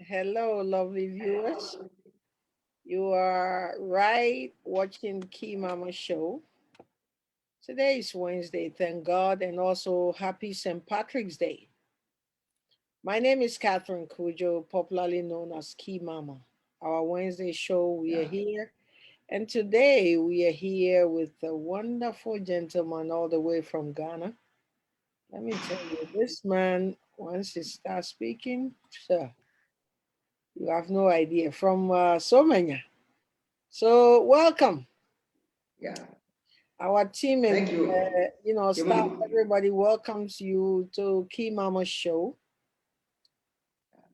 Hello, lovely viewers. You are right watching Key Mama Show. Today is Wednesday, thank God, and also happy St. Patrick's Day. My name is Catherine Kujo, popularly known as Key Mama. Our Wednesday show, we are Yeah, here, and today we are here with a wonderful gentleman all the way from Ghana. Let me tell you, this man, once he starts speaking, sir, you have no idea. From Somenya. So, welcome. yeah. Our team and Thank you. staff, Human. everybody welcomes you to Key Mama Show.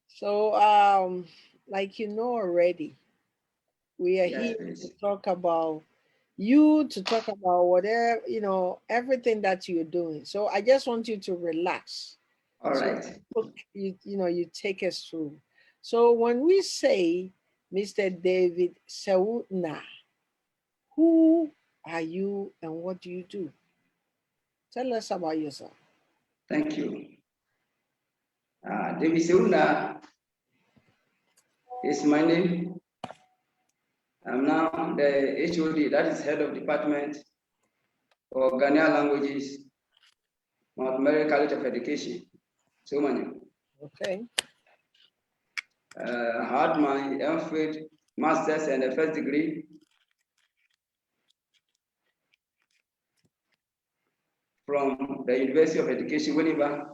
So, like you know already, we are Yes, here please. to talk about you, to talk about whatever everything that you're doing. So, I just want you to relax. All So, right. you take us through. So, when we say Mr. David Sewu, who are you and what do you do? Tell us about yourself. Thank you. David Seuna is my name. I'm now the HOD, that is head of department for Ghanaian languages, Mount Mary College of Education. So many. Okay. I had my MPhil, master's, and a first degree from the University of Education, Winneba.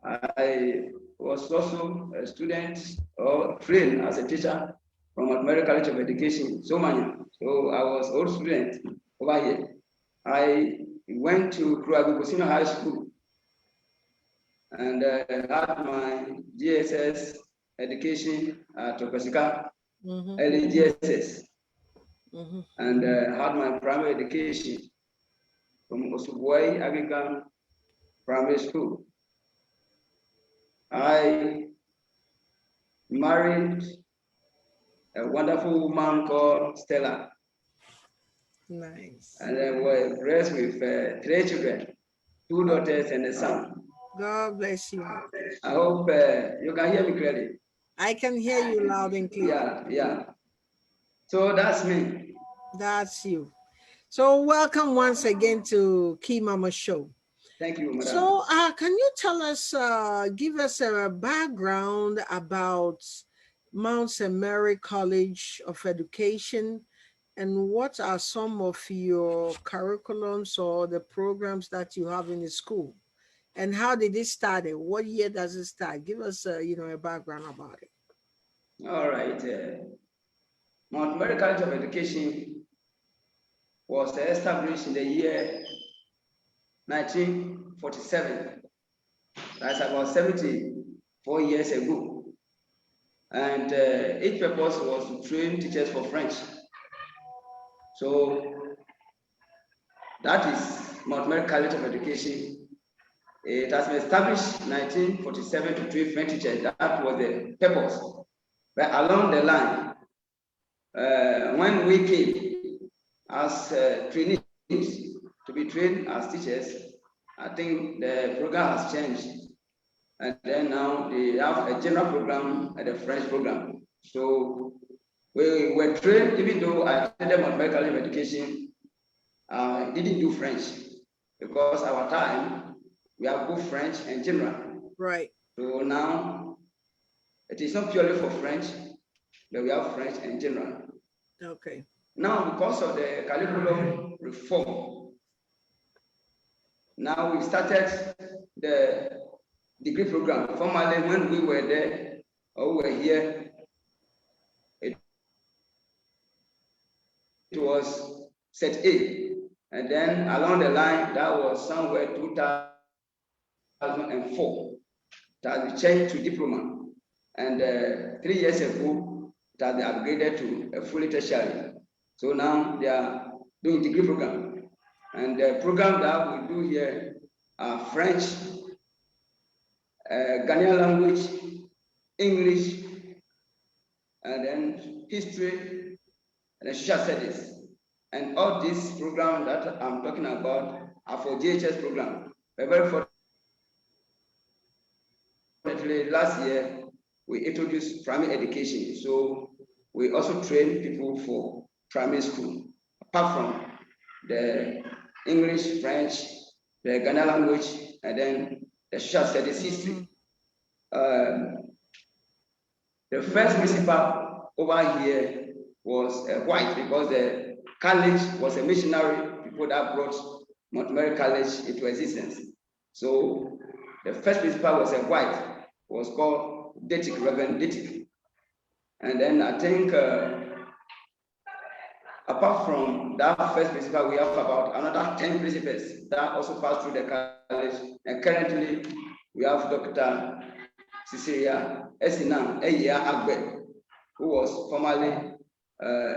I was also a student or trained as a teacher from Mount College of Education, Somania. So I was old student over here. I went to Kruagu Senior High School and had my GSS education at Tokosika, Mm-hmm. early GSS, Mm-hmm. and had my primary education from Osubuai Agikan Primary School. I married a wonderful woman called Stella, Nice. and I was blessed with three children, two Oh, daughters and a son. God bless you. I hope you can hear me clearly. I can hear you loud and clear. Yeah, yeah. So that's me. That's you. So welcome once again to Key Mama Show. Thank you, madam. So can you tell us, give us a background about Mount St. Mary College of Education and what are some of your curriculums or the programs that you have in the school? And how did it start? What year does it start? Give us, a background about it. All right. Mount Mary College of Education was established in the year 1947. That's about 74 years ago. And its purpose was to train teachers for French. So that is Mount Mary College of Education. It has been established in 1947 to train French teachers. That was the purpose. But along the line, when we came as trainees to be trained as teachers, I think the program has changed. And then now they have a general program and a French program. So we were trained, even though I attended Mount Mary College of Education, I didn't do French because our time we have both French and general. Right. So now it is not purely for French, but we have French and general. Okay. Now, because of the curriculum reform, now we started the degree program. Formerly, when we were there or we were here, it was set A. And then along the line, that was somewhere 2004. It has been changed to diploma. And 3 years ago, it has been upgraded to a fully tertiary. So now they are doing degree program. And the program that we do here are French, Ghanaian language, English, and then history, and then social studies. And all these programs that I'm talking about are for JHS program. We're very fortunately last year we introduce primary education. So we also train people for primary school, apart from the English, French, the Ghana language, and then the social studies history. The first principal over here was white, because the college was a missionary people that brought Montgomery College into existence. So the first principal was a white, was called Ditik, Reverend Ditik. And then I think apart from that first principal, we have about another 10 principals that also passed through the college. And currently, we have Dr. Cecilia Esina Eya Agbe, who was formerly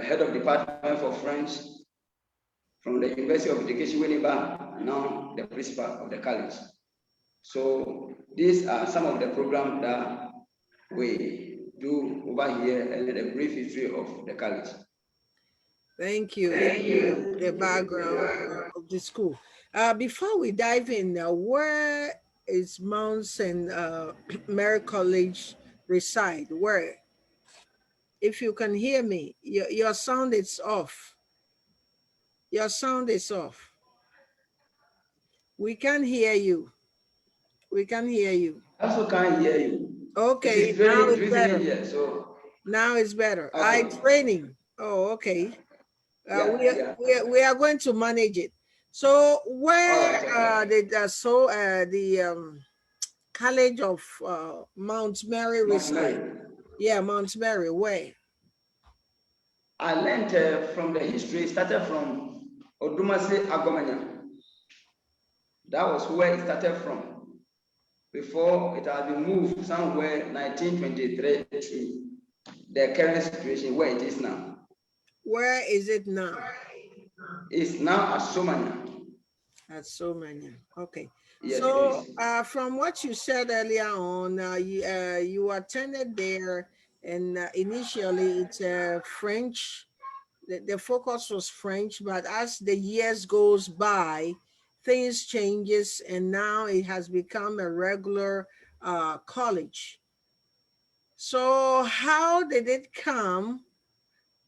head of department for French from the University of Education, Winneba, and now the principal of the college. So these are some of the programs that we do over here, and a brief history of the college. Thank you. The background of the school. Before we dive in, where is Mount St. Mary College reside? Where? If you can hear me, your sound is off. Your sound is off. We can hear you. We can hear you. I also can't hear you. Okay, It now is it's better. here, so Now it's better. okay. It's raining. Oh, okay. Yeah. We are going to manage it. So where All right, did the College of Mount Mary Mount reside? Mary. Yeah, Mount Mary. Where? I learned from the history, started from Odumase Agomanya. That was where it started from, before it had been moved somewhere 1923 to the current situation where it is now. Where is it now? It's now at Somanya. At Somanya. Okay. Yes, So please. from what you said earlier on, you attended there, and initially it's French. The focus was French, but as the years goes by, things changes, and now it has become a regular college. So how did it come,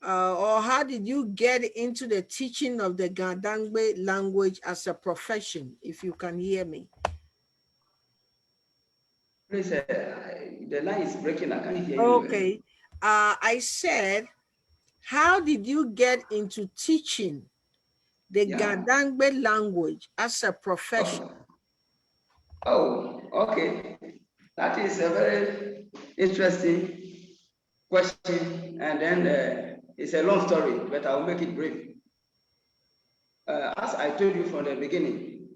or how did you get into the teaching of the Ga-Dangme language as a profession, if you can hear me? Please, the line is breaking. I can't hear you. Okay. I said, how did you get into teaching the Ga-Dangme language as a profession? Okay. Oh, okay. That is a very interesting question, and then it's a long story, but I'll make it brief. As I told you from the beginning,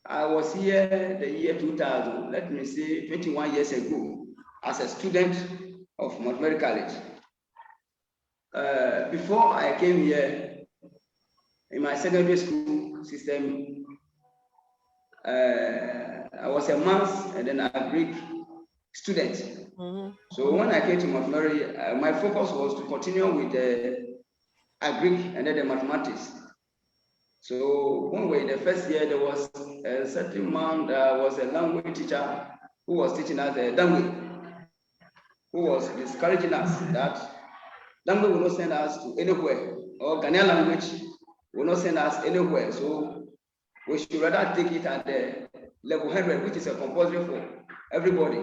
I was here the year 2000, let me say 21 years ago, as a student of Montgomery College. Before I came here, in my secondary school system, I was a maths and then a Greek student. So when I came to Montgomery, my focus was to continue with the Greek and then the mathematics. So when we were in the first year, there was a certain man that was a language teacher who was teaching us Ga-Dangme, who was discouraging us that Ga-Dangme will not send us to anywhere, or Ghanaian language will not send us anywhere. So we should rather take it at the level 100, which is a compulsory for everybody.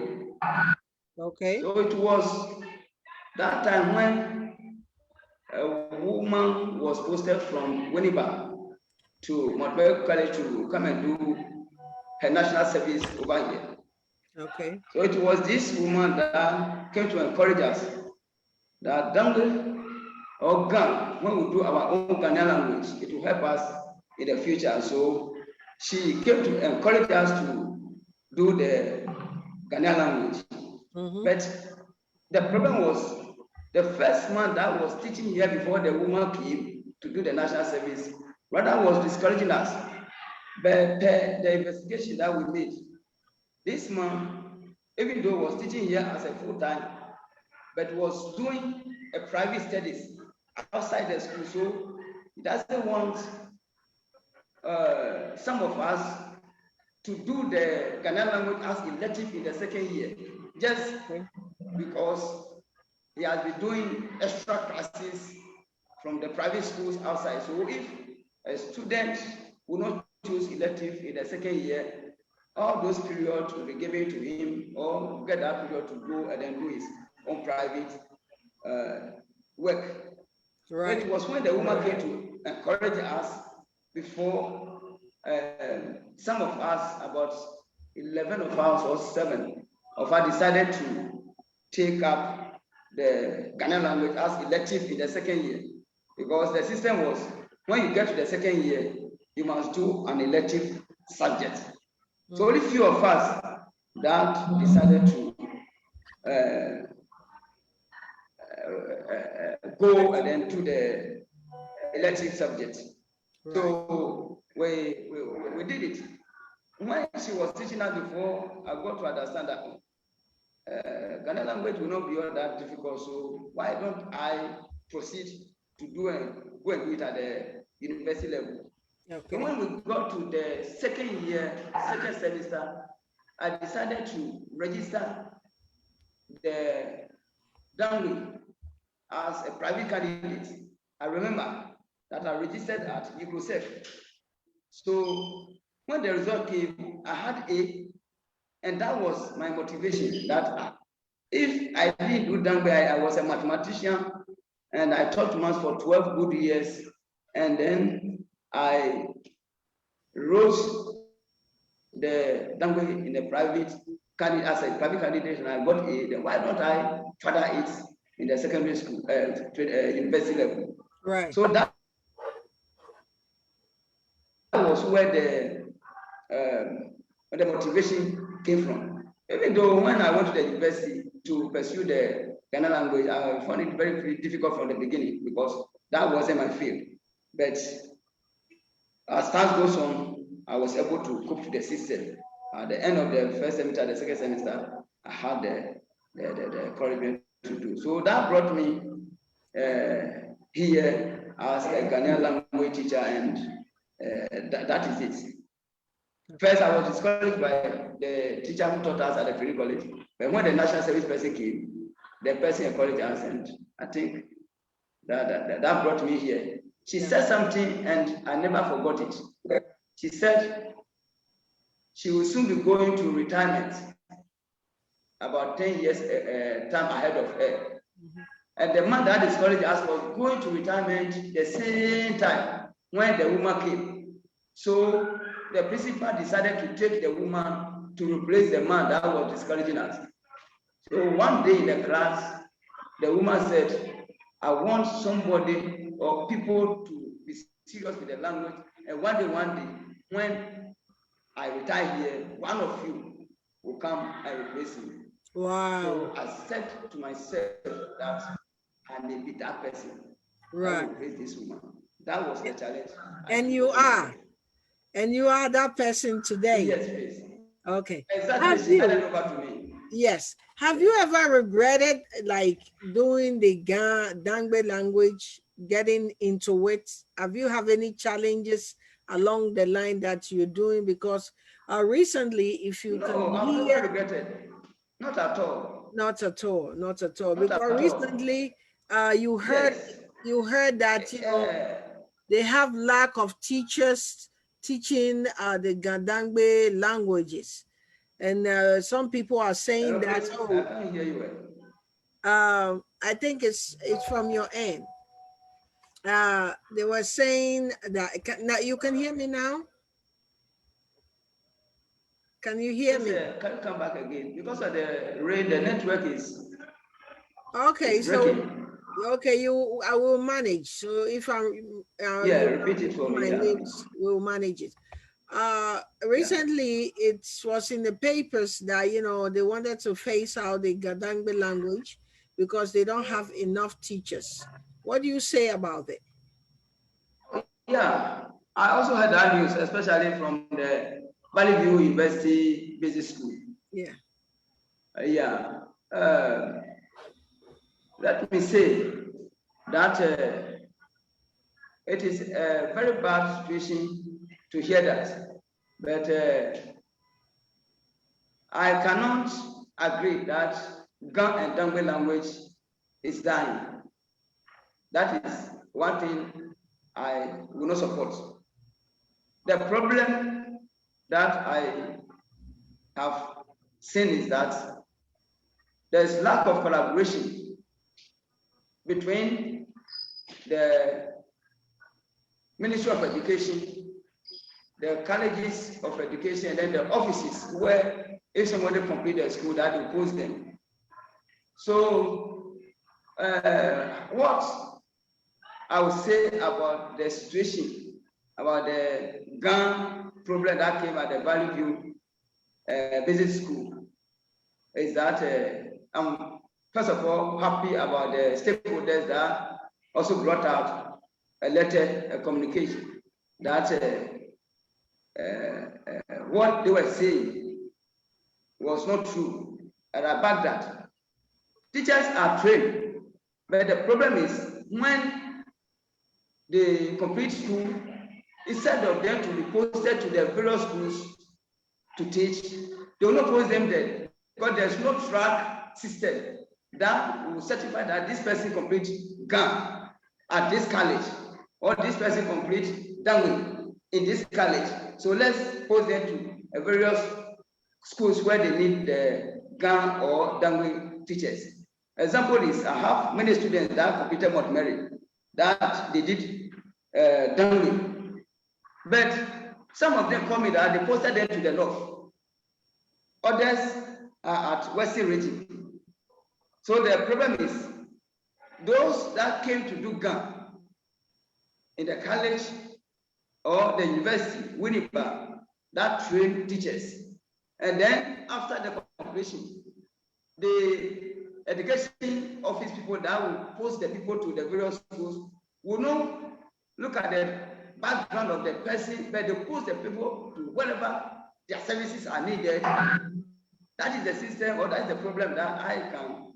Okay. So it was that time when a woman was posted from Winneba to Montgomery College to come and do her national service over here. Okay. So it was this woman that came to encourage us that Dangle or Gan, when we do our own Ghanaian language, it will help us in the future. So she came to encourage us to do the Ghanaian language. But the problem was the first man that was teaching here before the woman came to do the national service, rather was discouraging us. But the investigation that we made, this man, even though was teaching here as a full-time, but was doing a private studies outside the school. So he doesn't want some of us to do the Ghanaian language as elective in the second year. just because he has been doing extra classes from the private schools outside. So if a student will not choose elective in the second year, all those periods will be given to him, or get that period to go and then do his own private work. Right. It was when the woman came to encourage us before some of us, about 11 of us or 7 of us, decided to take up the Ghanaian language as elective in the second year, because the system was, when you get to the second year, you must do an elective subject. So only few of us that decided to go and then do the elective subject. Right. So we did it. When she was teaching us before, I got to understand that Ghanaian language will not be all that difficult. So why don't I proceed to go and do it at the university level? Okay. So when we got to the second year, second semester, I decided to register the Dangme as a private candidate. I remember that I registered at UCSF. So when the result came, I had A, and that was my motivation, that if I didn't do Dangme, I was a mathematician, and I taught maths for 12 good years, and then I rose the Dangme in the private candidate, as a private candidate, and I got A, then why don't I further it in the secondary school, university level? Right. So that was where the motivation came from. Even though when I went to the university to pursue the Ghanaian language, I found it very, very difficult from the beginning, because that wasn't my field. But as time goes on, I was able to cope to the system. At the end of the first semester, the second semester, I had the encouragement to do. So that brought me here as a Ghanaian language teacher, and that is it. First, I was discouraged by the teacher who taught us at the Free College. But when the national service person came, the person encouraged us, and I think that brought me here. She said something, and I never forgot it. She said she will soon be going to retirement, about 10 years time ahead of her. And the man that discouraged us was going to retirement the same time when the woman came. So the principal decided to take the woman to replace the man that was discouraging us. So one day in the class, the woman said, I want somebody or people to be serious with the language. And one day, when I retire here, one of you will come and replace me. Wow. So I said to myself that I may be that person. Right. That will replace this woman. That was the challenge. And you are. And you are that person today. Yes, please. Okay. Exactly. She handed over to me. Yes. Have you ever regretted like doing the Ga-Dangme language, getting into it? Have you have any challenges along the line that you're doing? Because recently, if you can I've never regretted. Not at all. Not at all. Not at all. Not because at recently, you heard that they have lack of teachers teaching the Ga-Dangme languages. And some people are saying that, I can't hear you well. I think it's from your end. They were saying that, now you can hear me now? Can you hear me? Can you come back again? Because of the rain, the network is okay. Okay, I will manage. So if I'm repeat it for me. We'll manage it. Recently, it was in the papers that they wanted to phase out the Ga-Dangme language because they don't have enough teachers. What do you say about it? Yeah, I also heard that news, especially from the Valley View University Business School. Yeah. Let me say that it is a very bad situation to hear that, but I cannot agree that Ga and Dangme language is dying. That is one thing I will not support. The problem that I have seen is that there is lack of collaboration between the Ministry of Education, the colleges of education, and then the offices where if somebody complete their school, that will post them. So what I would say about the situation, about the gun problem that came at the Valley View Basic School, is that I'm first of all happy about the stakeholders that also brought out a letter, a communication that what they were saying was not true, and I back that. Teachers are trained, but the problem is when they complete school, instead of them to be posted to the various schools to teach, they will not post them there because there's no track system that will certify that this person complete GAM at this college or this person complete Dangme in this college. So let's post them to various schools where they need the GAM or Dangme teachers. Example is I have many students that completed Mount Mary that they did Dangme, but some of them call me that they posted them to the north. Others are at Western region. So the problem is those that came to do GAM in the college or the university, Winnipeg, that train teachers. And then after the completion, the education office people that will post the people to the various schools will not look at the background of the person, but they post the people to wherever their services are needed. That is the system, or that is the problem that I can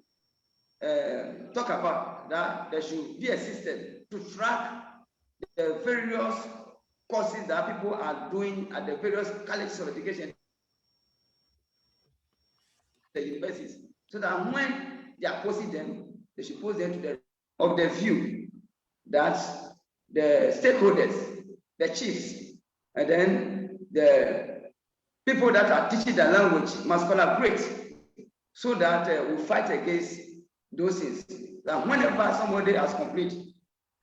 talk about, that there should be a system to track the various courses that people are doing at the various colleges of education, the universities, so that when they are posting them, they should post them to the of the view that the stakeholders, the chiefs, and then the people that are teaching the language must collaborate so that we fight against those things. That whenever somebody has completed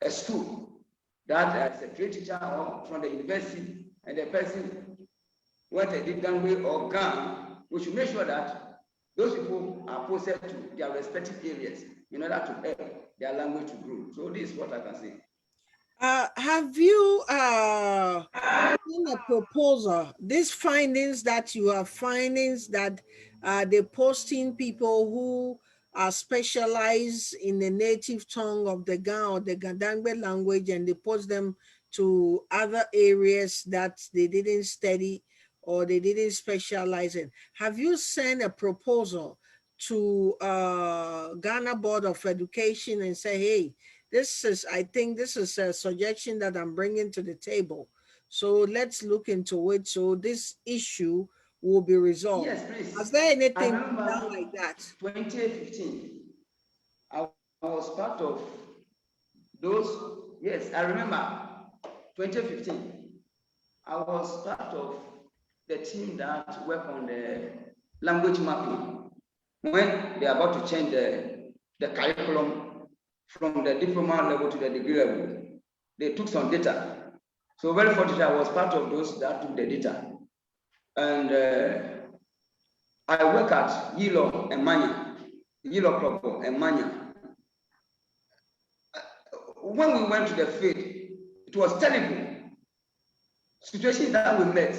a school, that as a trade teacher or from the university, and the person went a deep Dangme or GAM, we should make sure that those people are posted to their respective areas in order to help their language to grow. So this is what I can say. Have you seen a proposal? These findings that you have findings that they're posting people who are specialized in the native tongue of the Ga or the Ga-Dangme language, and they post them to other areas that they didn't study or they didn't specialize in. Have you sent a proposal to Ghana Board of Education and say, hey, I think this is a suggestion that I'm bringing to the table. So let's look into it so this issue will be resolved. Yes, please. Has there I anything remember done like that? 2015, I was part of those. Yes, I remember 2015. I was part of the team that worked on the language mapping when they're about to change the curriculum from the diploma level to the degree level. They took some data. So very fortunately, I was part of those that took the data. And I work at Yilo and Manya, Yilo Propo and Manya. When we went to the field, it was terrible. Situation that we met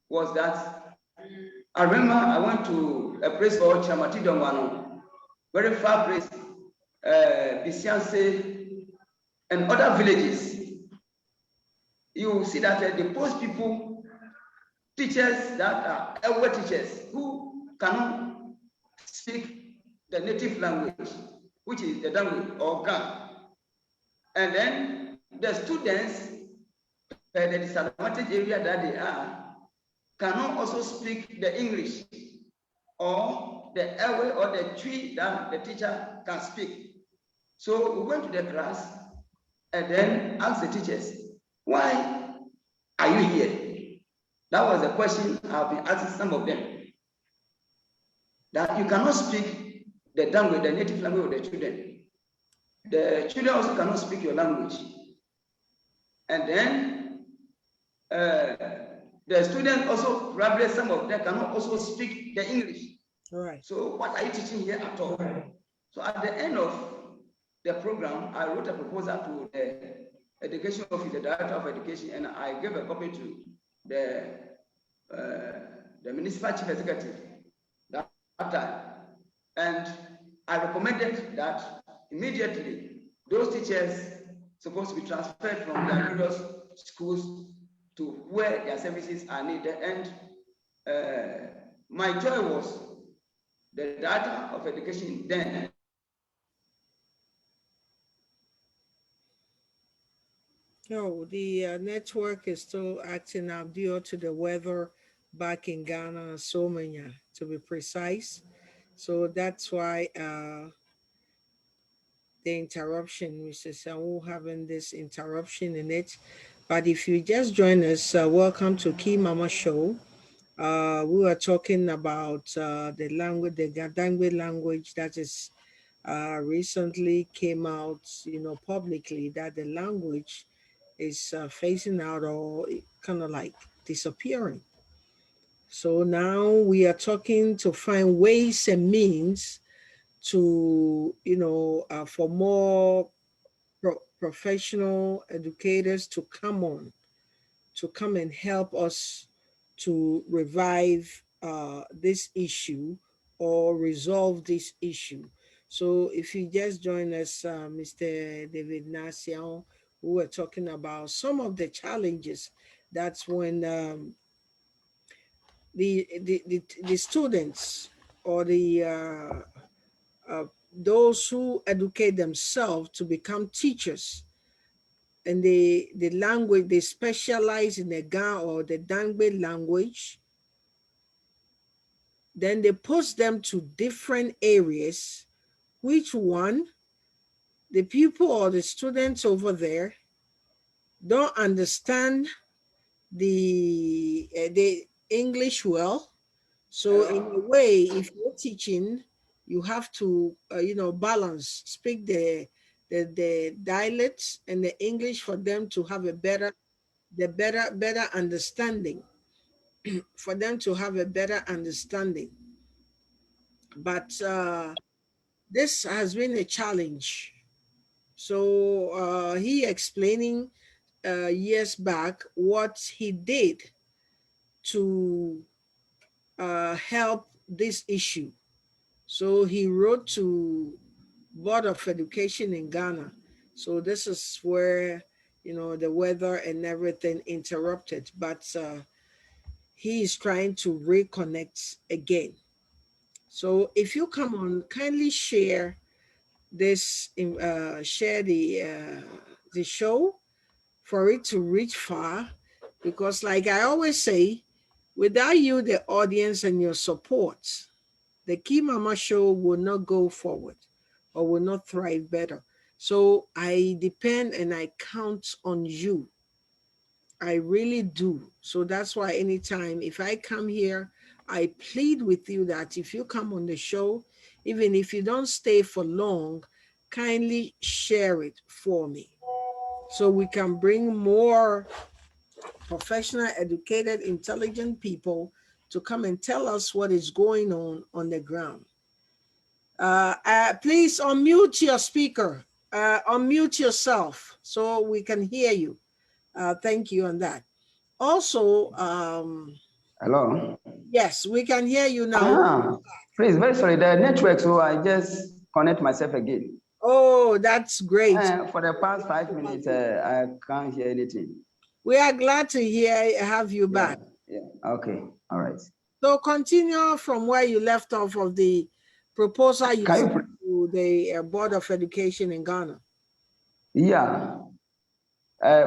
was that I remember I went to a place called Chamati Dongwano, very far place, Bisianse, and other villages. You see that they post people, teachers that are elder teachers who cannot speak the native language, which is the Dangme or Ga. And then the students, the disadvantaged area that they are, cannot also speak the English or the airway or the tree that the teacher can speak. So we went to the class and then asked the teachers, why are you here? That was the question I've been asking some of them. That you cannot speak the language, the native language of the children. The children also cannot speak your language. And then the students also, probably some of them cannot also speak the English. All right. So what are you teaching here at all? So at the end of the program, I wrote a proposal to the education office, the director of education, and I gave a copy to the municipal chief executive that time. And I recommended that immediately those teachers supposed to be transferred from their various schools to where their services are needed. And my joy was the director of education then. No, the network is still acting up due to the weather back in Ghana, Somanya, to be precise. So that's why the interruption, Mr. Sewu, having this interruption in it. But if you just join us, welcome to Key Mama Show. We were talking about the language, the Ga-Dangme language that is recently came out, publicly, that the language is phasing out or kind of like disappearing. So now we are talking to find ways and means to, for more professional educators to come and help us to revive this issue or resolve this issue. So if you just join us, Mr. David Nasian, we were talking about some of the challenges. That's when the students or those who educate themselves to become teachers, and the language they specialize in the Ga or the Dangme language, then they post them to different areas. Which one, the people or the students over there don't understand the English well. So in a way, if you're teaching, you have to balance, speak the dialects and the English for them to have a better understanding, for them to have a better understanding. But this has been a challenge. So he explaining years back what he did to help this issue. So he wrote to Board of Education in Ghana. So this is where the weather and everything interrupted, but he is trying to reconnect again. So if you come on, kindly share this, share the show for it to reach far, because like I always say, without you, the audience, and your support, the Key Mama Show will not go forward or will not thrive better. So I depend and I count on you. I really do. So that's why anytime if I come here, I plead with you that if you come on the show, even if you don't stay for long, kindly share it for me so we can bring more professional, educated, intelligent people to come and tell us what is going on the ground. Please unmute your speaker, unmute yourself so we can hear you. Thank you on that. Also, Hello. yes, we can hear you now. Please, very sorry, the network, so I just connect myself again. Oh, that's great. For the past 5 minutes, I can't hear anything. We are glad to have you back. Yeah. Okay. All right. So continue from where you left off of the proposal you sent to the Board of Education in Ghana. Yeah.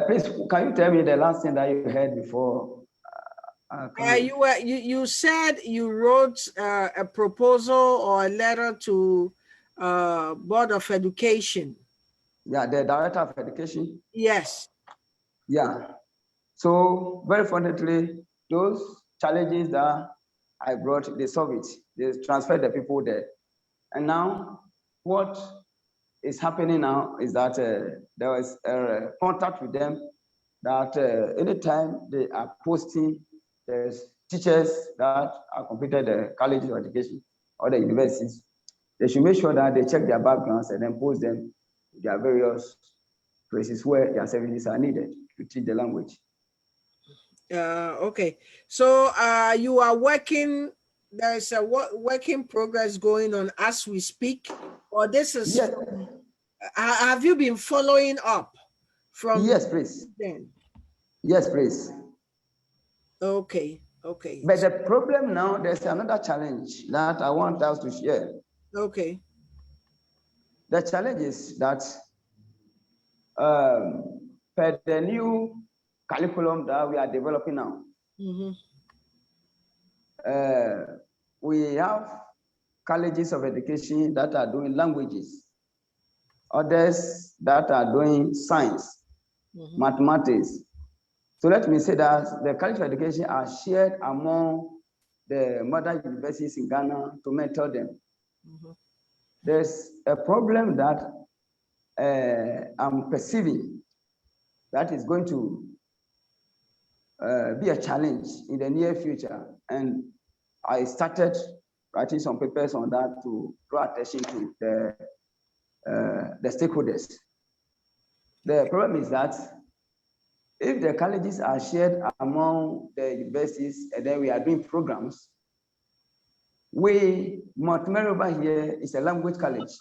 Please, can you tell me the last thing that you heard before You said you wrote a proposal or a letter to Board of Education. Yeah, the Director of Education. Yes. Yeah. So very fortunately, those challenges that I brought, they solved it. They transferred the people there. And now what is happening now is that there was a contact with them that anytime they are posting, there's teachers that are completed the colleges of education or the universities, they should make sure that they check their backgrounds and then post them to their various places where their services are needed to teach the language. Okay. So you are working, there's a work in progress going on as we speak, or this is Yes. Have you been following up from? Yes, please. Then? Yes, please. Okay. Okay. But the problem now, there's another challenge that I want us to share. Okay. The challenge is that per the new curriculum that we are developing now, we have colleges of education that are doing languages, others that are doing science, mathematics. So let me say that the college of education are shared among the mother universities in Ghana to mentor them. There's a problem that I'm perceiving that is going to be a challenge in the near future. And I started writing some papers on that to draw attention to the stakeholders. The problem is that if the colleges are shared among the universities and then we are doing programs, Montgomery over here is a language college.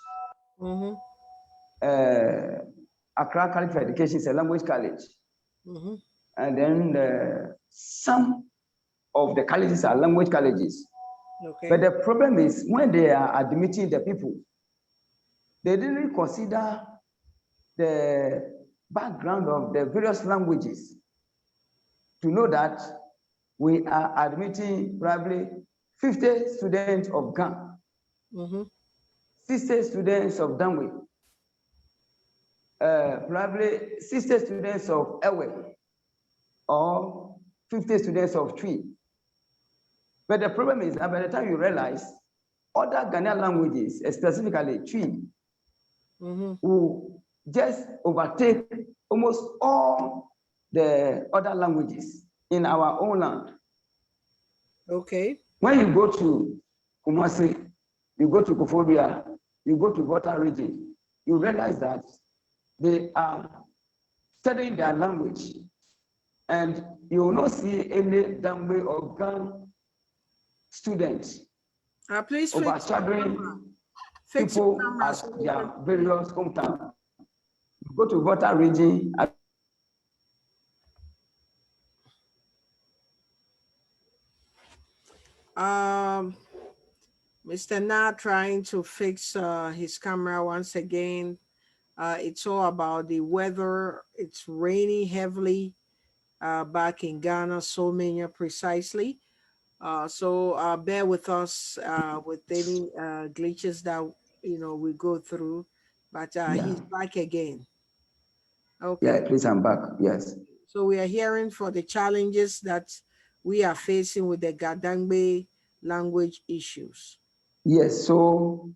Accra College for Education is a language college. And then some of the colleges are language colleges. Okay. But the problem is when they are admitting the people, they didn't consider the background of the various languages to know that we are admitting probably 50 students of Ga, 60 students of Dangme, probably 60 students of Ewe, or 50 students of Twi. But the problem is that by the time you realize other Ghanaian languages, specifically Twi, will just overtake almost all the other languages in our own land. Okay. When you go to Kumasi, you go to Kofobia, you go to Volta region, you realize that they are studying their language, and you will not see any Dangme or Gan students please overshadowing people at their various hometowns. You go to Volta region. Mr. Narh trying to fix his camera once again. It's all about the weather. It's raining heavily back in Ghana, Solmania precisely. So bear with us with any glitches that we go through. But he's back again. Okay. Yeah, please, I'm back. Yes. So we are hearing for the challenges that we are facing with the Ga-Dangme language issues. Yes, so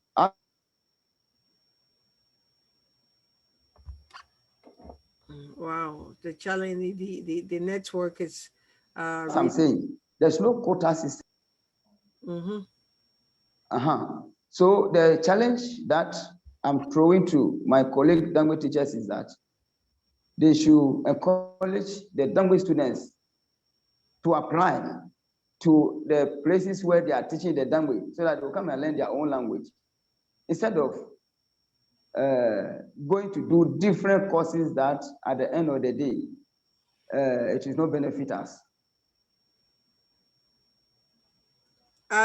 wow, the challenge, the network is I'm saying there's no quota system. So the challenge that I'm throwing to my colleague Dangme teachers is that they should encourage the Dangme students to apply to the places where they are teaching the Dangme so that they'll come and learn their own language instead of going to do different courses that at the end of the day it is not benefit us.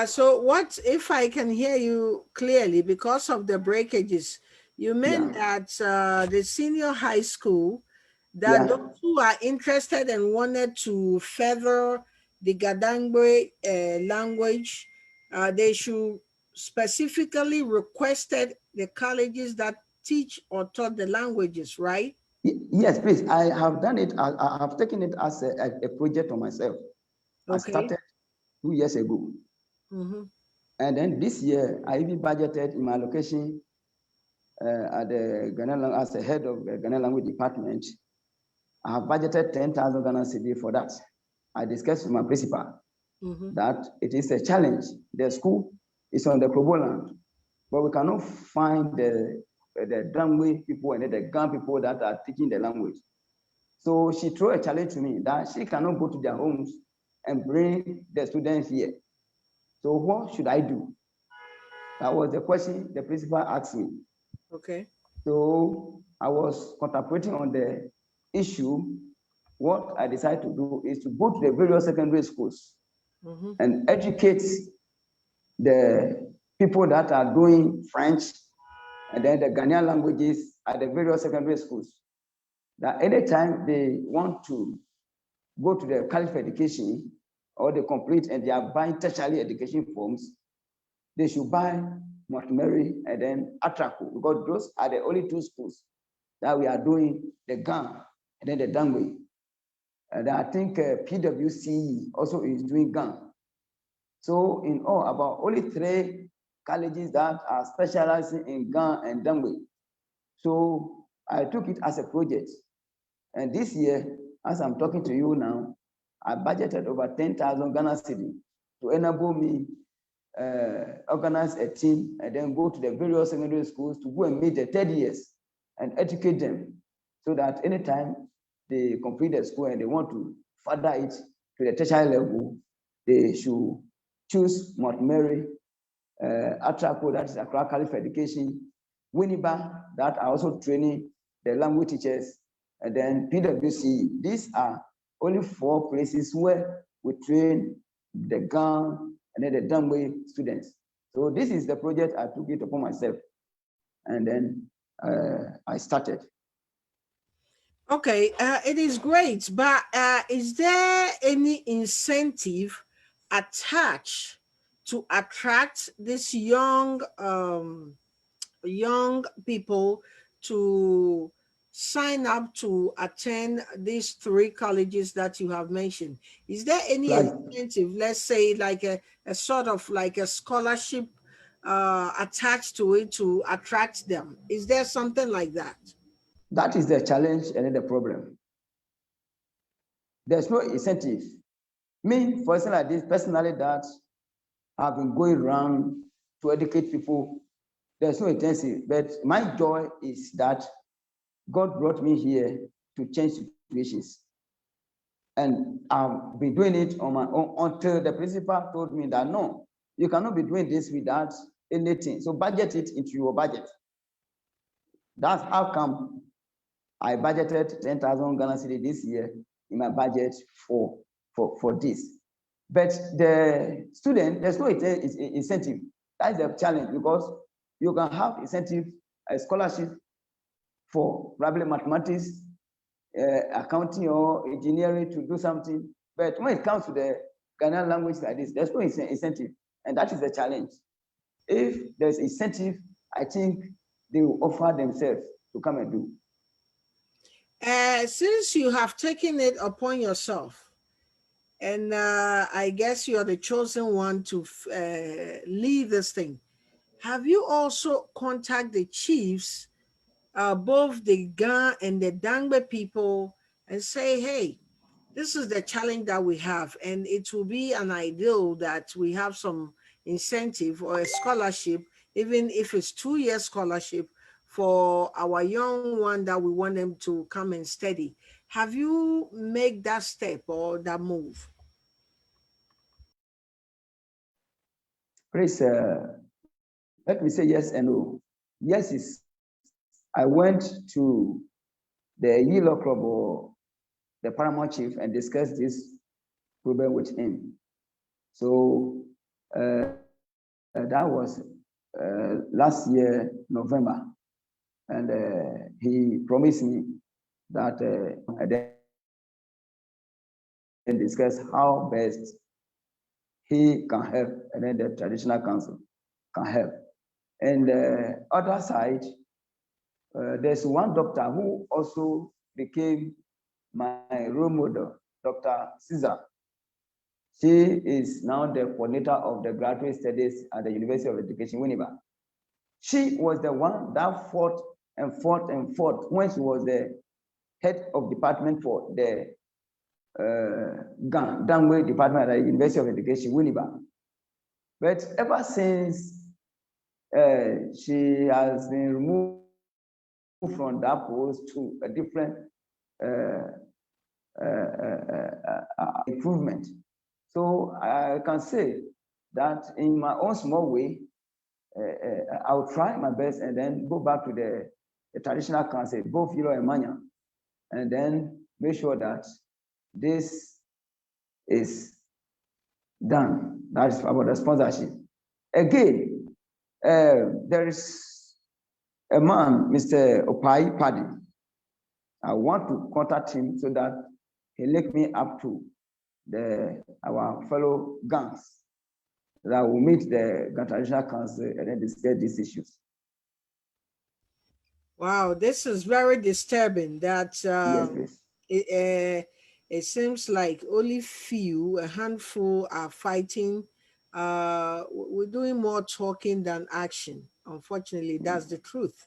So what, if I can hear you clearly, because of the breakages, you meant that the senior high school, that those who are interested and wanted to further the Ga-Dangme language, they should specifically requested the colleges that teach or taught the languages, right? Yes, please. I have done it. I have taken it as a project on myself. I Okay. started 2 years ago. Mm-hmm. And then this year, I even budgeted in my location at the Ghanaian, as the head of the Ghanaian language department. I have budgeted 10,000 Ghana cedi for that. I discussed with my principal that it is a challenge. The school is on the Krobo land, but we cannot find the Dangme people and the Gan people that are teaching the language. So she threw a challenge to me that she cannot go to their homes and bring the students here. So what should I do? That was the question the principal asked me. Okay. So I was contemplating on the issue. What I decided to do is to go to the various secondary schools and educate the people that are doing French and then the Ghanaian languages at the various secondary schools. That anytime they want to go to the college for education or they complete and they are buying tertiary education forms, they should buy Montgomery and then Atraco, because those are the only two schools that we are doing the GAN and then the Dangme. And I think PWC also is doing GAN. So in all, about only 3 colleges that are specializing in GAN and Dangme. So I took it as a project. And this year, as I'm talking to you now, I budgeted over 10,000 Ghana cedi to enable me organize a team and then go to the various secondary schools to go and meet the third years and educate them so that anytime they complete the school and they want to further it to the tertiary level, they should choose Mount Mary, Atraco, that is Accra College for Education, Winneba, that are also training the language teachers, and then PWC. These are only 4 places where we train the GAN and then the Dangme students. So this is the project I took it upon myself, and then I started. Okay, it is great, but is there any incentive attached to attract these young people to sign up to attend these 3 colleges that you have mentioned? Is there any Like, incentive, let's say like a sort of like a scholarship attached to it to attract them? Is there something like that? that is the challenge and the problem. There's no incentive. Me, for example, like this, personally, that I've been going around to educate people. There's no incentive, but my joy is that God brought me here to change situations. And I've been doing it on my own until the principal told me that no, you cannot be doing this without anything. So budget it into your budget. That's how come I budgeted 10,000 Ghana cedi this year in my budget for this. But the student, there's no incentive. That's the challenge, because you can have incentive, a scholarship for probably mathematics, accounting or engineering to do something. But when it comes to the Ghanaian language like this, there's no incentive. And that is the challenge. If there's incentive, I think they will offer themselves to come and do. Since you have taken it upon yourself, and I guess you are the chosen one to lead this thing, have you also contacted the chiefs, both the Ga and the Dangme people, and say, hey, this is the challenge that we have, and it will be an ideal that we have some incentive or a scholarship, even if it's 2 year scholarship for our young one that we want them to come and study. Have you made that step or that move? Please, let me say yes and no. Yes is, I went to the Yellow Club or the Paramount Chief and discussed this problem with him. So that was last year, November. And he promised me that discuss how best he can help, and then the traditional council can help. And the other side, there's one doctor who also became my role model, Dr. Caesar. She is now the coordinator of the graduate studies at the University of Education, Winnipeg. She was the one that fought and fought and fought when she was the head of department for the Ga-Dangme department at the University of Education, Winnipeg. But ever since she has been removed from that post to a different improvement. So I can say that in my own small way, I'll try my best and then go back to the traditional council, both Yilo and Manya, and then make sure that this is done. That is about the sponsorship. Again, there is a man, Mr. Opai Paddy. I want to contact him so that he link me up to our fellow gangs that will meet the Traditional Council and then discuss these issues. Wow, this is very disturbing. That Yes, it seems like only a handful are fighting. We're doing more talking than action. Unfortunately, that's the truth.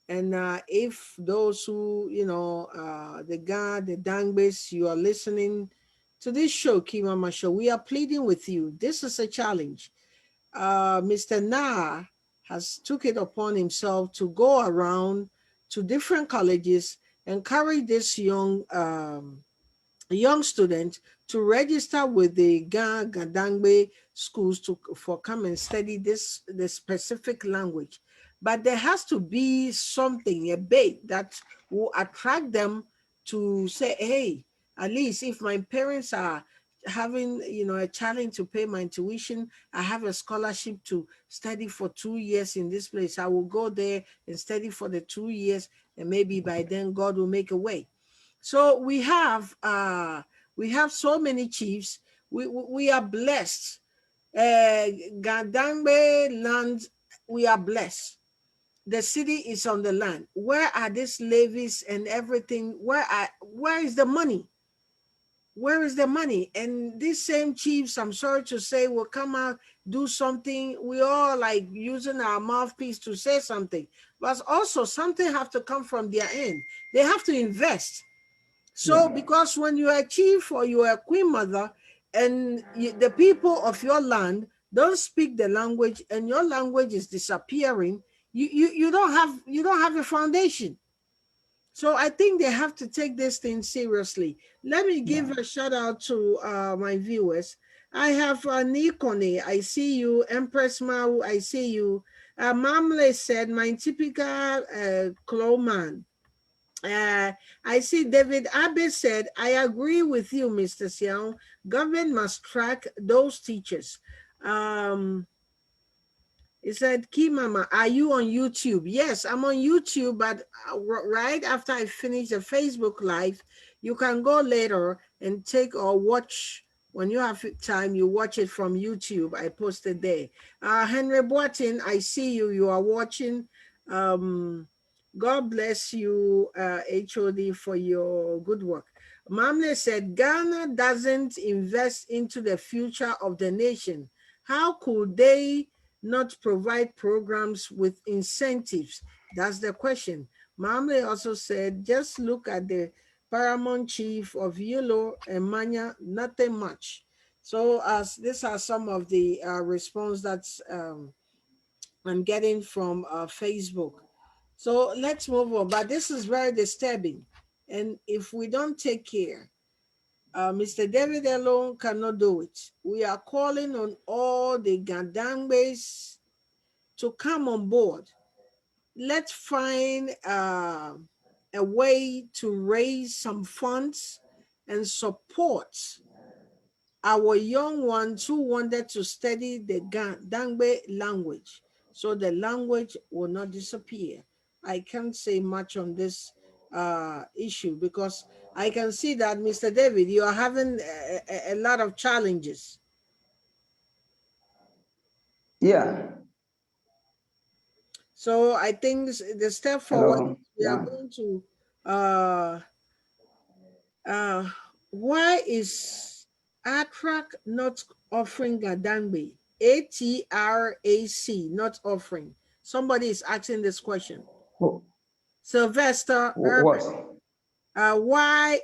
And if those who, the Dangbes, you are listening to this show, Kimama Show, we are pleading with you. This is a challenge. Mr. Narh has took it upon himself to go around to different colleges, encourage this young student to register with the Ga-Dangme schools for come and study the specific language. But there has to be something, a bait that will attract them to say, hey, at least if my parents are having a challenge to pay my tuition, I have a scholarship to study for 2 years in this place. I will go there and study for the 2 years, and maybe by then God will make a way. So we have so many chiefs. We are blessed. Ga-Dangme land, we are blessed. The city is on the land. Where are these levies and everything? Where is the money? Where is the money? And these same chiefs, I'm sorry to say, will come out, do something. We all like using our mouthpiece to say something. But also something have to come from their end. They have to invest. So, because when you are a chief or you are a queen mother, and the people of your land don't speak the language, and your language is disappearing, you don't have a foundation. So I think they have to take this thing seriously. Let me give a shout out to my viewers. I have Nikone, I see you. Empress Mau, I see you. Mamle said, my typical Cloman. I see David Abbey said, I agree with you, Mr. Xiao. Government must track those teachers. He said, Kimama, are you on YouTube? Yes, I'm on YouTube, but right after I finish the Facebook Live, you can go later and take or watch. When you have time, you watch it from YouTube. I posted there. Henry Boatin, I see you. You are watching. God bless you, HOD, for your good work. Mamle said, Ghana doesn't invest into the future of the nation. How could they not provide programs with incentives? That's the question. Mamle also said, just look at the paramount chief of Yilo and Manya, nothing much. So as these are some of the response that's I'm getting from Facebook. So let's move on. But this is very disturbing. And if we don't take care, Mr. David alone cannot do it. We are calling on all the Ga-Dangmes to come on board. Let's find a way to raise some funds and support our young ones who wanted to study the Dangbe language, so the language will not disappear. I can't say much on this issue? Because I can see that, Mr. David, you are having a lot of challenges. Yeah. So I think the step forward, Hello. we are Yeah. going to, uh, uh, why is ATRAC not offering Ga-Dangme? ATRAC not offering. Somebody is asking this question. Sylvester What? Urban. Why,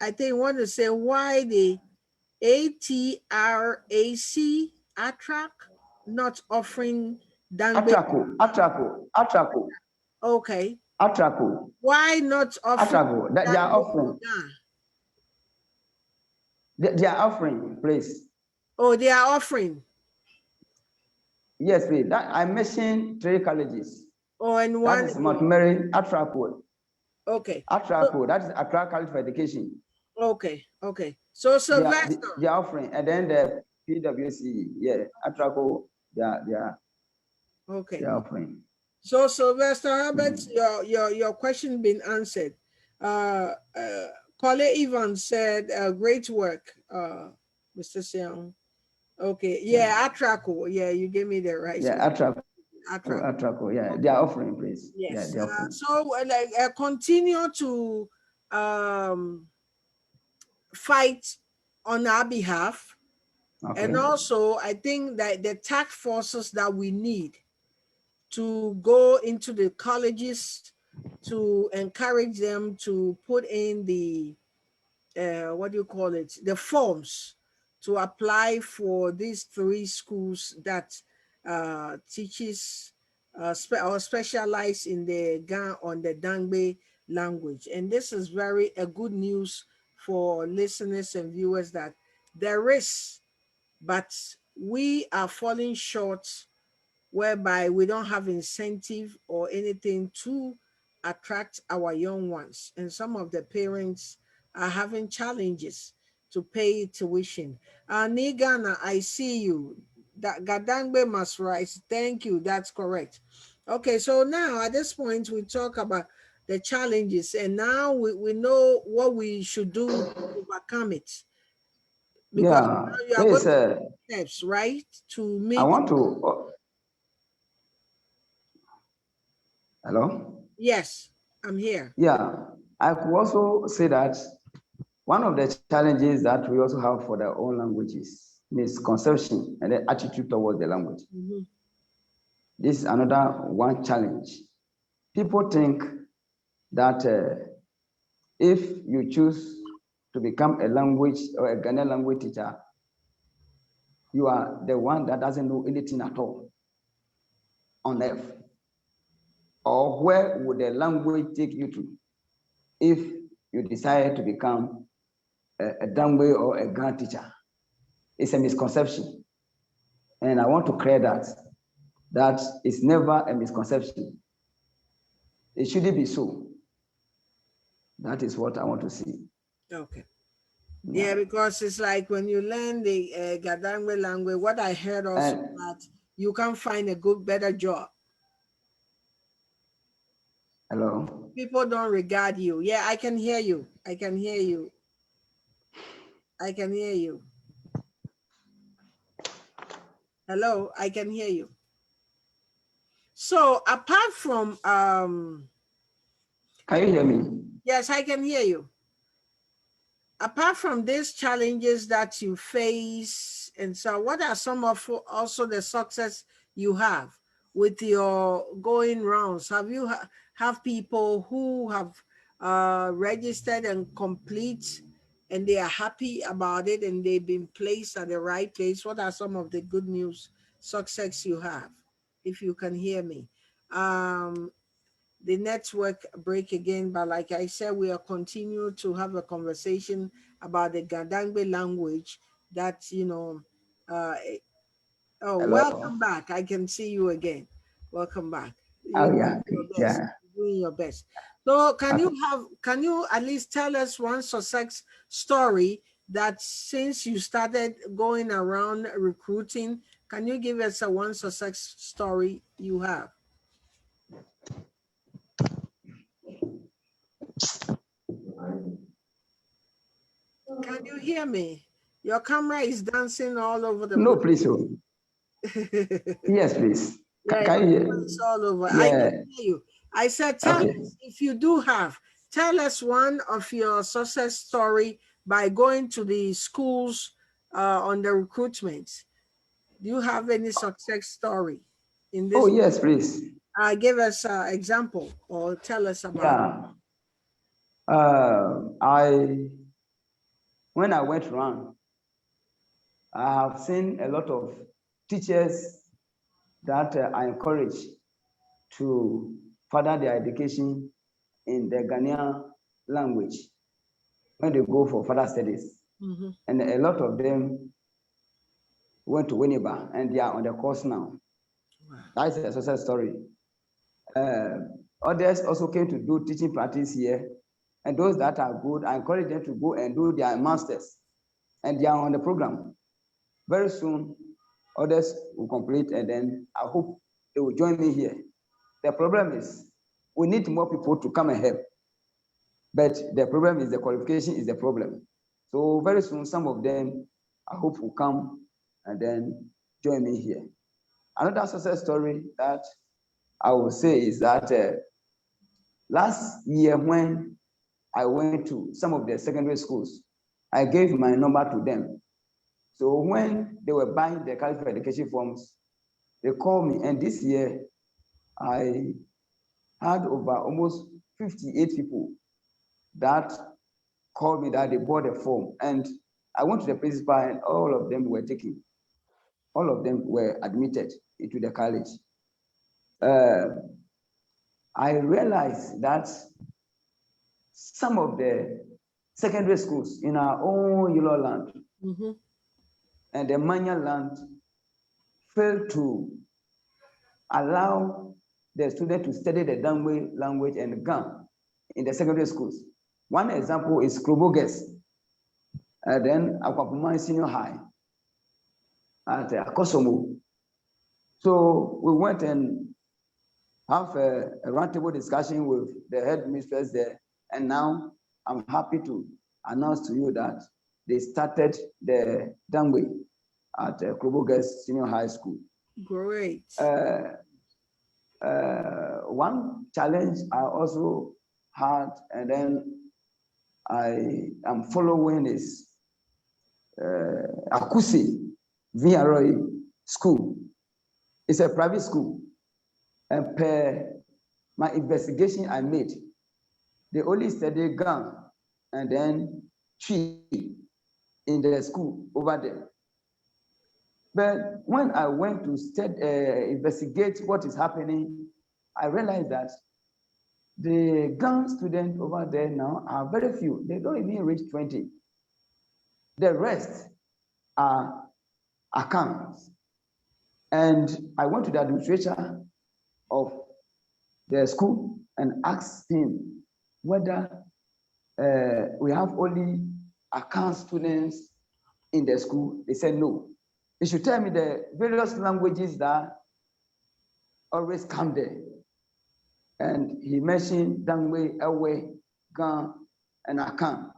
I think want to say why the ATRAC not offering Dangbe. Atraco. Okay. Atraco. Why not offering Atraco. That they are Dangbe offering. Ga? They are offering, please. Oh, they are offering. Yes, please. That I mentioned 3 colleges. Oh, and That one. is Mount Mary, Atraco. Okay. Atraco. That is Accra College for Education. Okay. Okay. So Sylvester. They are offering, and then the PWC, yeah, Atraco, they are Okay. offering. So Sylvester Herbert, your question been answered. Kole Evans said, great work, Mr. Siang. Okay, yeah, Atraco. Yeah, you gave me the right Yeah, school. Atraco. Atraco, yeah, they are offering, please. Yeah, Yes. they are offering. So continue to fight on our behalf, Okay. and also I think that the task forces that we need to go into the colleges to encourage them to put in the what do you call it, the forms to apply for these 3 schools that teaches or specialize in the on the Dangbe language. And this is very a good news for listeners and viewers that there is, but we are falling short, whereby we don't have incentive or anything to attract our young ones. And some of the parents are having challenges to pay tuition. Nigana, I see you. That Ga-Dangme must rise. Thank you. That's correct. Okay, so now at this point, we talk about the challenges, and now we know what we should do to overcome it. Because Yeah, now you are going please, to take steps, right, to I meet. want to, hello? Yes, I'm here. Yeah, I could also say that one of the challenges that we also have for their own languages misconception and the attitude towards the language. Mhm. This is another one challenge. People think that if you choose to become a language or a Ghanaian language teacher, you are the one that doesn't know anything at all on earth. Or where would the language take you to if you decide to become a Dangme or a Ghana teacher? It's a misconception. And I want to clear that. That is never a misconception. It shouldn't be so. That is what I want to see. Okay. Yeah, because it's like when you learn the Ga-Dangme language, what I heard also And that you can find a better job. hello. People don't regard you. Yeah, I can hear you. I can hear you. I can hear you. Hello, I can hear you. So apart from Can you hear me? yes, I can hear you. Apart from these challenges that you face, and so what are some of also the success you have with your going rounds? Have you have people who have registered and complete, and they are happy about it, and they've been placed at the right place? What are some of the good news success you have, if you can hear me? The network break again, but like I said, we are continue to have a conversation about the Ga-Dangme language that, uh, oh, Hello. welcome back. I can see you again. Welcome back. You're Oh yeah, doing your best. yeah. You're doing your best. So Okay. can you at least tell us one success story that since you started going around recruiting, can you give us a one success story you have? hear me? Your camera is dancing all over the No, place. please. Oh. Yes, please. Yeah, Can you hear? it's all over. I Yeah. can hear you. I said, tell Okay. us if you do have, tell us one of your success story by going to the schools on the recruitment. Do you have any success story in Oh, this? yes, please. Give us an example or tell us about. Yeah. When I went around, I have seen a lot of teachers that are encouraged to further their education in the Ghanaian language when they go for further studies. Mm-hmm. And a lot of them went to Winneba and they are on the course now. Wow. That's a success story. Others also came to do teaching practice here. And those that are good, I encourage them to go and do their masters. And they are on the program. Very soon, others will complete, and then I hope they will join me here. The problem is we need more people to come and help. But the problem is the qualification is the problem. So very soon, some of them, I hope will come and then join me here. Another success story that I will say is that last year when I went to some of the secondary schools, I gave my number to them. So when they were buying the qualified education forms, they called me. And this year, I had over almost 58 people that called me that they bought a form. And I went to the principal and all of them were taken. All of them were admitted into the college. I realized that some of the secondary schools in our own Yellow land Mm-hmm. and the Manya land failed to allow the student to study the Ga-Dangme language and Ga in the secondary schools. One example is Kroboges, and then Akwapuma Senior High at Akosomo. So we went and have a roundtable discussion with the headmistress there, and now I'm happy to announce to you that they started the Ga-Dangme at Kroboges Senior High School. Great. One challenge I also had, and then I am following is Akusi VROE School. It's a private school. And per my investigation I made, they only study Ga and then Chi in the school over there. But when I went to investigate what is happening, I realized that the Ga students over there now are very few. They don't even reach 20. The rest are accounts. And I went to the administrator of the school and asked him whether we have only account students in the school. They said no. He should tell me the various languages that always come there. And he mentioned Dangme, Ewe, Ga, and Akan.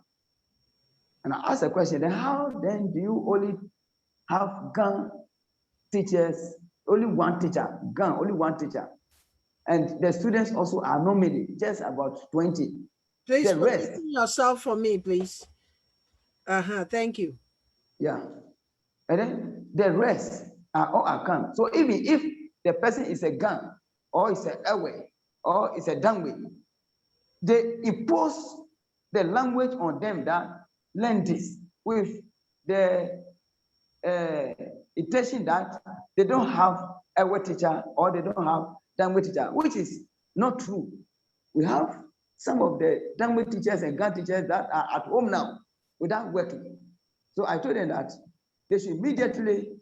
And I asked a question, then how then do you only have Ga teachers, only one teacher, Ga, only one teacher? And the students also are not many, just about 20. Please The rest. position yourself for me, please. Thank you. Yeah. And then the rest are all Akan. So even if the person is a Ga, or is a Ewe, or is a Dangme, they impose the language on them that learn this with the intention that they don't have a word teacher or they don't have Dangme teacher, which is not true. We have some of the Dangme teachers and Ga teachers that are at home now without working. So I told them that they should immediately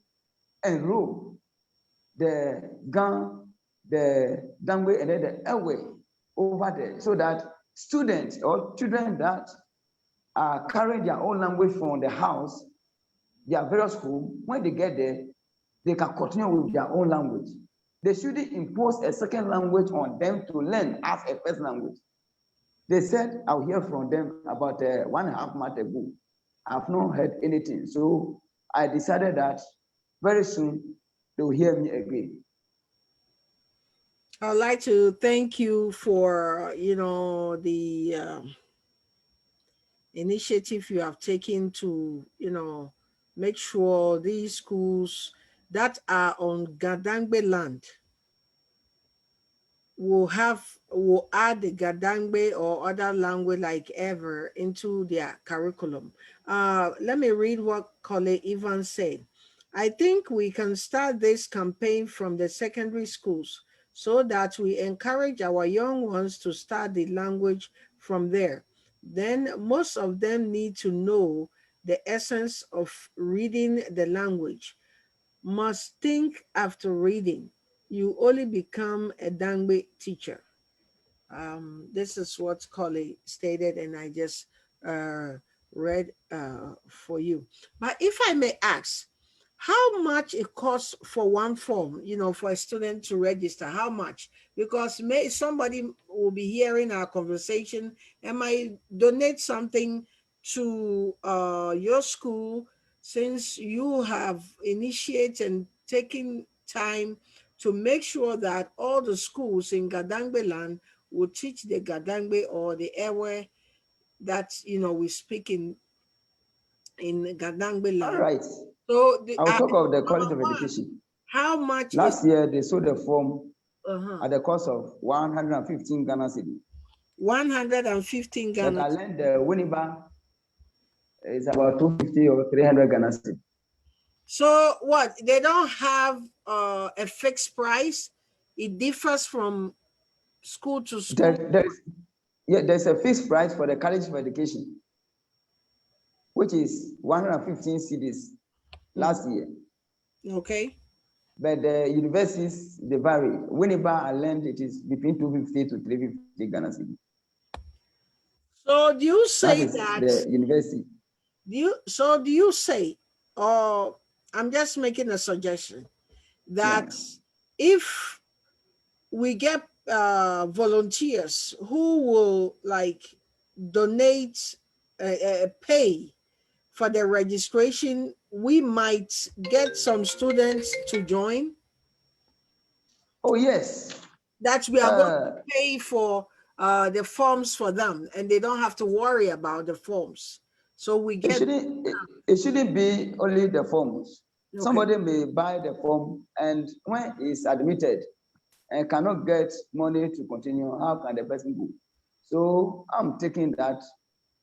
enroll the Ga, the Dangme, and then the Ewe over there, so that students or children that are carrying their own language from the house, their various home, when they get there, they can continue with their own language. They shouldn't impose a second language on them to learn as a first language. They said, I'll hear from them about 1.5 months ago, I've not heard anything. So I decided that very soon they will hear me again. I'd like to thank you for, the initiative you have taken to, make sure these schools that are on Ga-Dangme land will add the Ga-Dangme or other language like ever into their curriculum. Let me read what Kole Ivan said. I think we can start this campaign from the secondary schools so that we encourage our young ones to start the language from there. Then most of them need to know the essence of reading the language, must think after reading. You only become a Dangme teacher. This is what Colley stated, and I just read for you. But if I may ask, how much it costs for one form, for a student to register? How much? Because somebody will be hearing our conversation and might donate something to your school, since you have initiated and taken time to make sure that all the schools in Ga-Dangme land will teach the Ga-Dangme or the Ewe that we speak in Ga-Dangme All land. right. So I'll talk of the number College of one, Education. how much Last year, they sold the form uh-huh, at the cost of 115 Ghana cedi. 115 But I Ghana? learned the Winneba is about 250 or 300 Ghana cedi. So what? They don't have a fixed price. It differs from school to school. There's a fixed price for the College of Education, which is 115 cedis last year. Okay. But the universities, they vary. Whenever I learned, it is between 250 to 350 Ghana cedi. So do you That say is that? the university. Do you say, or I'm just making a suggestion, that if we get volunteers who will like donate, pay for the registration, we might get some students to join? Oh, yes. That we are going to pay for the forms for them, and they don't have to worry about the forms. So we get. It shouldn't be only the forms. Okay. Somebody may buy the form, and when he's admitted and cannot get money to continue, how can the person go? So I'm taking that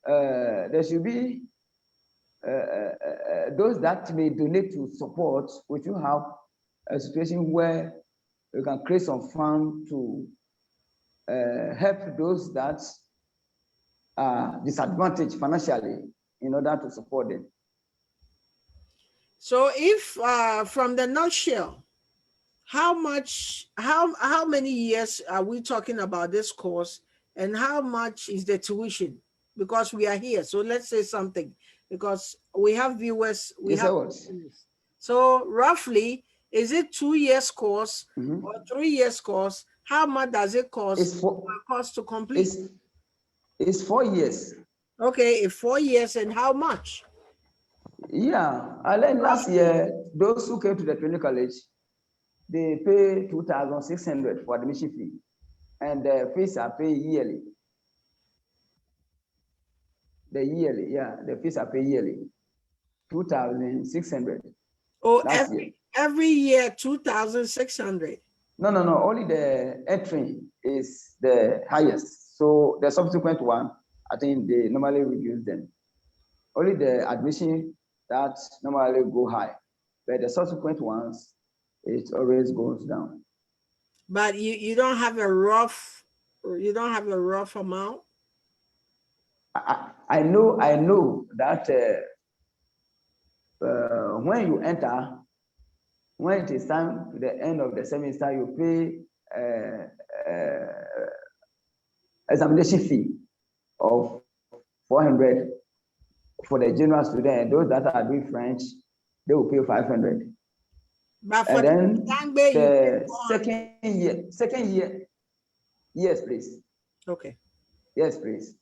there should be those that may donate to support. We should have a situation where we can create some fund to help those that are disadvantaged financially in order to support them. So if from the nutshell, how many years are we talking about this course, and how much is the tuition? Because we are here, so let's say something, because we have viewers, so roughly, is it 2 years course or 3 years course? How much does it cost to complete? It's 4 years. Okay, 4 years, and how much? Yeah, I learned last year, those who came to the training college, they pay 2,600 for admission fee, and the fees are paid yearly. The fees are paid yearly. 2,600. Oh, every year 2,600. No. Only the entry is the highest. So the subsequent one, I think they normally reduce them. Only the admission that normally go high, but the subsequent ones, it always goes down. But you don't have a rough amount? I know that when you enter, when it is time to the end of the semester, you pay examination fee of 400 for the general student, and those that are doing French, they will pay 500. But for and then the second year, yes, please. Okay. Yes, please.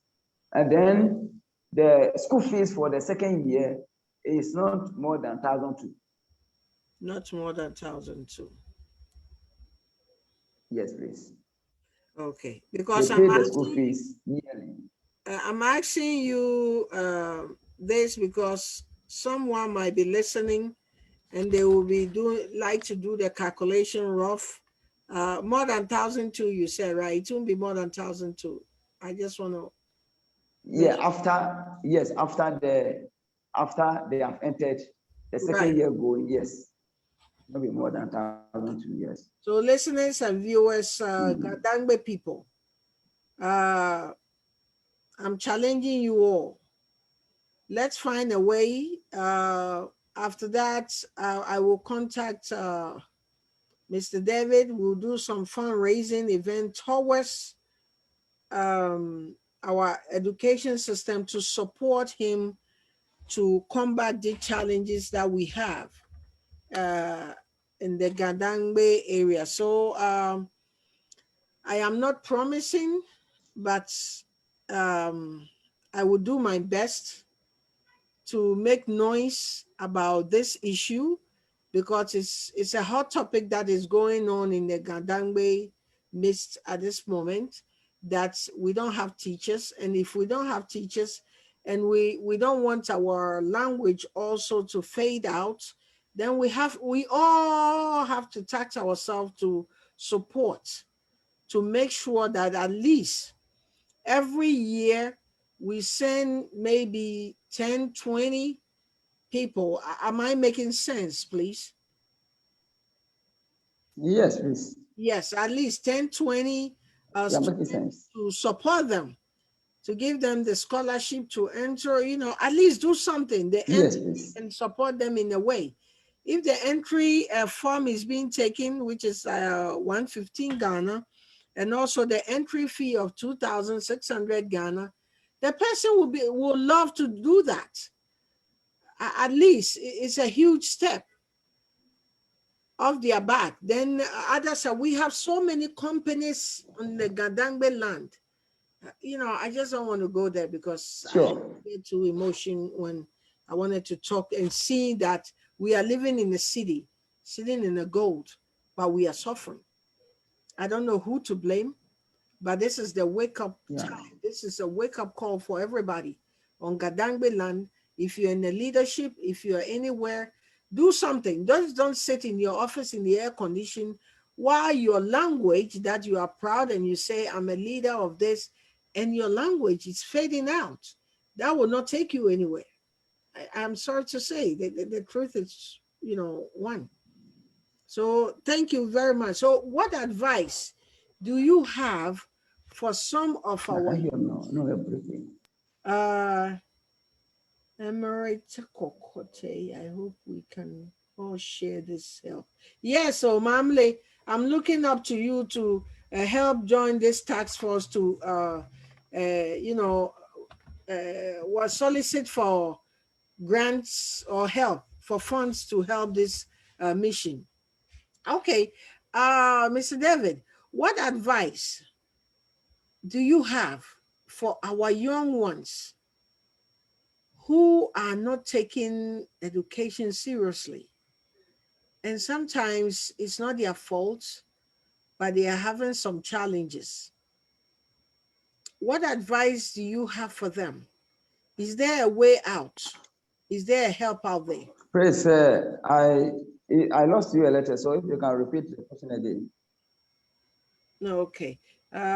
And then the school fees for the second year is not more than 1,002. Not more than 1,002. Yes, please. Okay, They because pay the school fees yearly. I'm asking you this because someone might be listening and they will be like to do the calculation rough. More than 1,002, you said, right? It won't be more than 1,002. I just want to Yeah, after they have entered the second right. year going, yes, maybe more than 1,002 years. So listeners and viewers, Ga-Dangme people, I'm challenging you all. Let's find a way. After that, I will contact Mr. David. We'll do some fundraising event towards our education system to support him to combat the challenges that we have uh, in the Ga-Dangme area. So I am not promising, but I will do my best to make noise about this issue because it's a hot topic that is going on in the Ga-Dangme midst at this moment, that we don't have teachers. And if we don't have teachers and we don't want our language also to fade out, then we all have to tax ourselves to support, to make sure that at least every year we send maybe 10, 20 people. Am I making sense, please? Yes, please. Yes, at least 10, 20 Making students sense. to support them, to give them the scholarship to enter, at least do something. The Yes, entry please. and support them in a way. If the entry form is being taken, which is 115 Ghana, and also the entry fee of 2,600 Ghana, the person will love to do that. At least it's a huge step off their back. Then others are, we have so many companies on the Ga-Dangme land. I just don't want to go there because I get too emotional when I wanted to talk and see that we are living in a city, sitting in a gold, but we are suffering. I don't know who to blame, but this is the wake up time. This is a wake up call for everybody on Ga-Dangme land. If you're in the leadership, if you're anywhere, do something. Don't sit in your office in the air condition while your language that you are proud and you say, I'm a leader of this, and your language is fading out. That will not take you anywhere. I'm sorry to say the truth is, one. So thank you very much. So what advice do you have for some of our Emirate Kokote? I hope we can all share this help. Yes, so Mamle, I'm looking up to you to help join this task force to solicit for grants or help for funds to help this mission. Okay, Mr. David, what advice do you have for our young ones who are not taking education seriously? And sometimes it's not their fault, but they are having some challenges. What advice do you have for them? Is there a way out? Is there a help out there? Praise, I lost you a letter, so if you can repeat the question again. No, okay.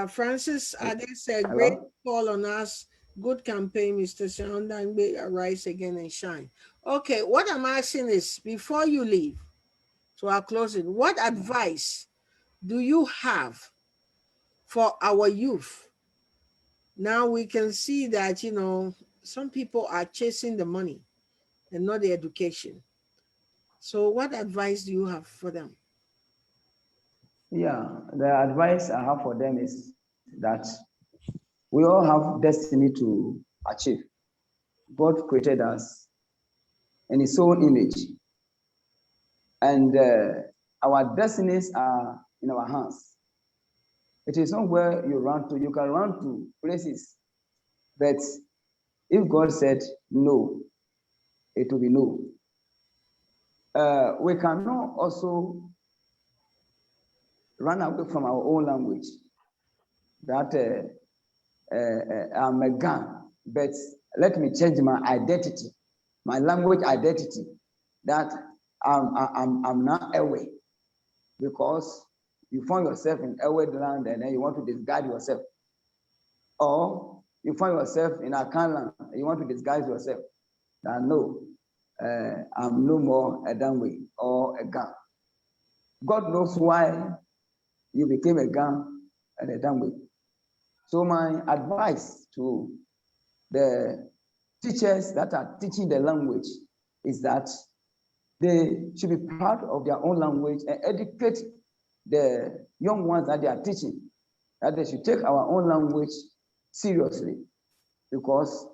Francis, there's a great call on us. Good campaign, Mr. Shandangbe, arise again and shine. Okay, what I'm asking is, before you leave, to our closing, what advice do you have for our youth? Now we can see that, some people are chasing the money and not the education. So what advice do you have for them? Yeah, the advice I have for them is that we all have destiny to achieve. God created us in His own image, and our destinies are in our hands. It is not where you run to. You can run to places, but If God said no, it will be no. We cannot also run away from our own language. That I'm a Ghan, but let me change my identity, my language identity. That I'm not away, because you find yourself in Ewe land and then you want to disguise yourself, or you find yourself in Akan land and you want to disguise yourself. That no, I'm no more a Dangme or a Ghan. God knows why you became a Ghan and a Dangme. So my advice to the teachers that are teaching the language is that they should be proud of their own language and educate the young ones that they are teaching, that they should take our own language seriously, because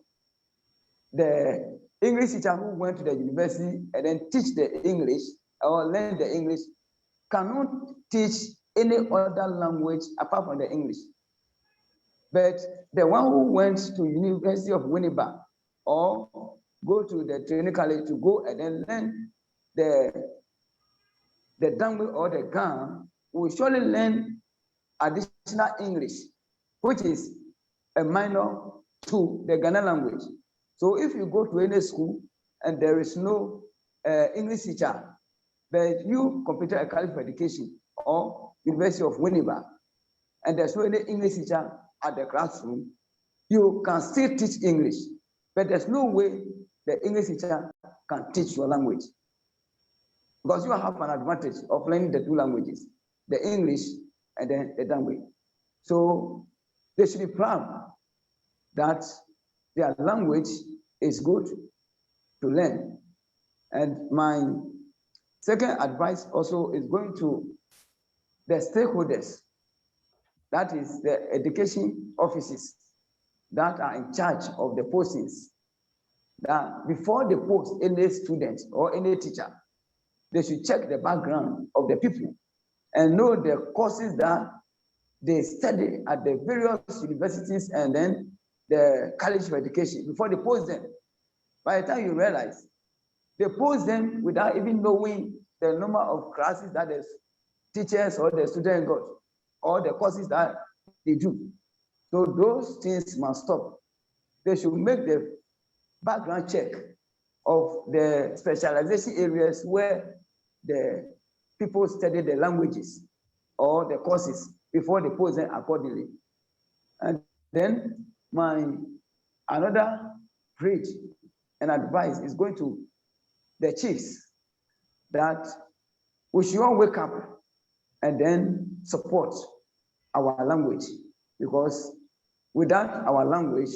the English teacher who went to the university and then teach the English or learn the English cannot teach any other language apart from the English. But the one who went to University of Winnipeg or go to the training college to go and then learn the Dangme or the Ghan will surely learn additional English, which is a minor to the Ghanaian language. So if you go to any school and there is no English teacher, but you completed a college of education or University of Winnipeg, and there's no any English teacher at the classroom, you can still teach English, but there's no way the English teacher can teach your language, because you have an advantage of learning the two languages, the English and then the Dangme. So they should be proud that their language is good to learn. And my second advice also is going to the stakeholders, that is the education offices that are in charge of the postings, that before they post any student or any teacher, they should check the background of the people and know the courses that they study at the various universities and then the college of education before they post them. By the time you realize, they post them without even knowing the number of classes that the teachers or the students got, or the courses that they do. So those things must stop. They should make the background check of the specialization areas where the people study the languages or the courses before they post them accordingly. And then another preach and advice is going to the chiefs, that we should all wake up and then support our language, because without our language,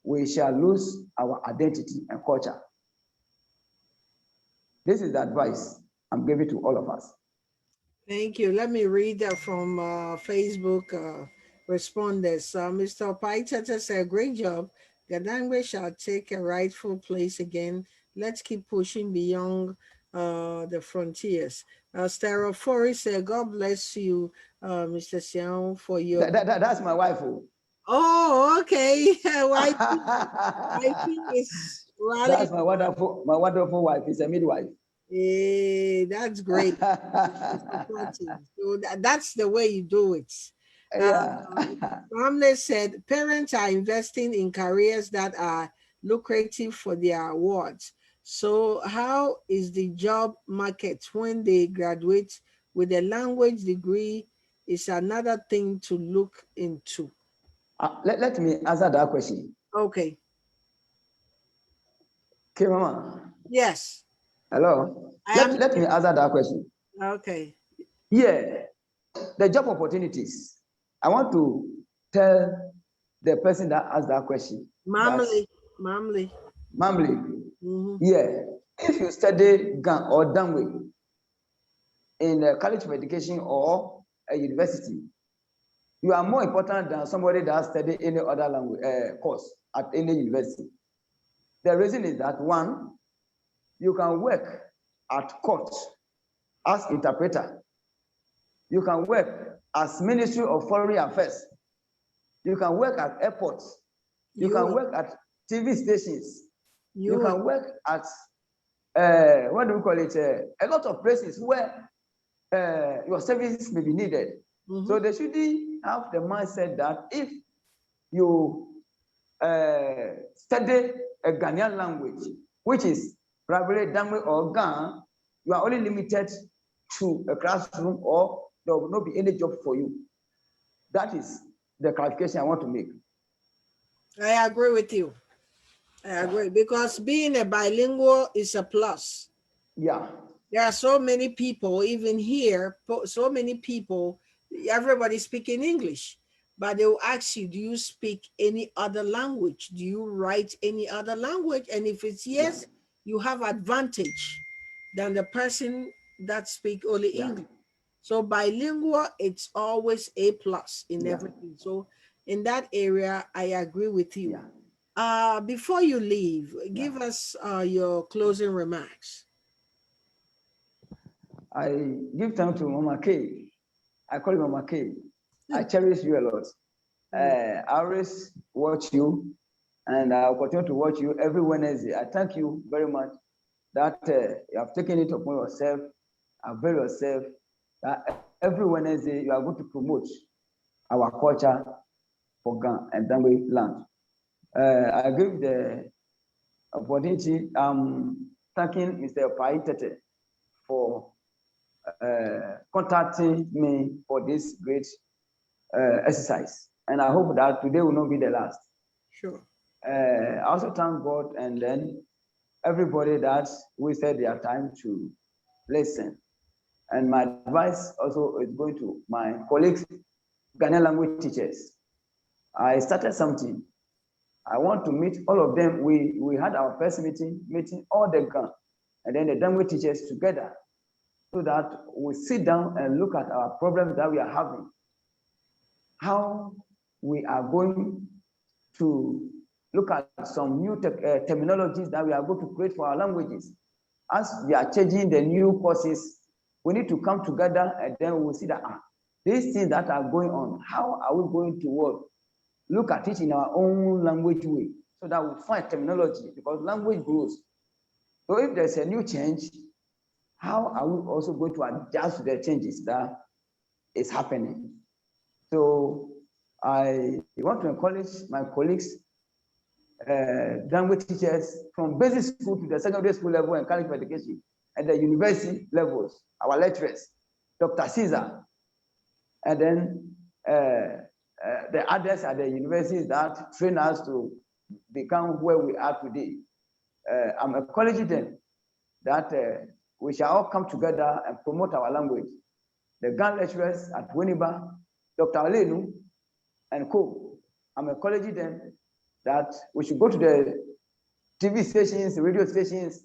we shall lose our identity and culture. This is the advice I'm giving to all of us. Thank you. Let me read that from Facebook respondents. Mr. Paitata said, great job. Ga-Dangme shall take a rightful place again. Let's keep pushing beyond the frontiers. Sterofori said, God bless you, Mr. Xiao, for your... That's my wife. Oh, okay. Wifey is rallying. That's my wonderful wife. Is a midwife. That's great. So that's the way you do it. Yeah. Ramle said, parents are investing in careers that are lucrative for their awards. So how is the job market when they graduate with a language degree is another thing to look into. Let me answer that question. Okay. Okay, Mama. Yes. Hello. Let me answer that question. Okay. Yeah, the job opportunities. I want to tell the person that asked that question. Mamli. Mm-hmm. Yeah, if you study Ghan or Dangme in a college of education or a university, you are more important than somebody that study any other language course at any university. The reason is that, one, you can work at court as interpreter. You can work as Ministry of Foreign Affairs. You can work at airports. You can work at TV stations. You You can work at what do we call it? A lot of places where your services may be needed. So they shouldn't have the mindset that if you study a Ghanaian language, which is probably Dangme or Ga, you are only limited to a classroom or there will not be any job for you. That is the clarification I want to make. I agree with you. I agree, because being a bilingual is a plus. Yeah. There are so many people, even here, so many people, everybody speaking English, but they will ask you, do you speak any other language? Do you write any other language? And if it's yes, you have advantage than the person that speak only English. So bilingual, it's always a plus in everything. So in that area, I agree with you. Before you leave, give us your closing remarks. I give thanks to Mama K. I call you Mama K. I cherish you a lot. I always watch you, and I'll continue to watch you every Wednesday. I thank you very much that you have taken it upon yourself, avail yourself, that every Wednesday you are going to promote our culture for Ghana and Dangme land. I give the opportunity, thanking Mr. Paitete for contacting me for this great exercise. And I hope that today will not be the last. Sure. I also thank God and then everybody that wasted their time to listen. And my advice also is going to my colleagues, Ghanaian language teachers. I started something. I want to meet all of them. We had our first meeting all the Ghana and then the language teachers together so that we sit down and look at our problems that we are having. How we are going to look at some new terminologies that we are going to create for our languages. As we are changing the new courses, we need to come together and then we'll see that these things that are going on, how are we going to work? Look at it in our own language way so that we find terminology because language grows. So if there's a new change, how are we also going to adjust to the changes that is happening? So I want to encourage my colleagues, language teachers from basic school to the secondary school level and college education and the university levels, our lecturers, Dr. Caesar, and then the others at the universities that train us to become where we are today. I'm encouraging them that we shall all come together and promote our language. The Ghana lecturers at Winneba, Dr. Olenu, and co. I'm encouraging them that we should go to the TV stations, radio stations,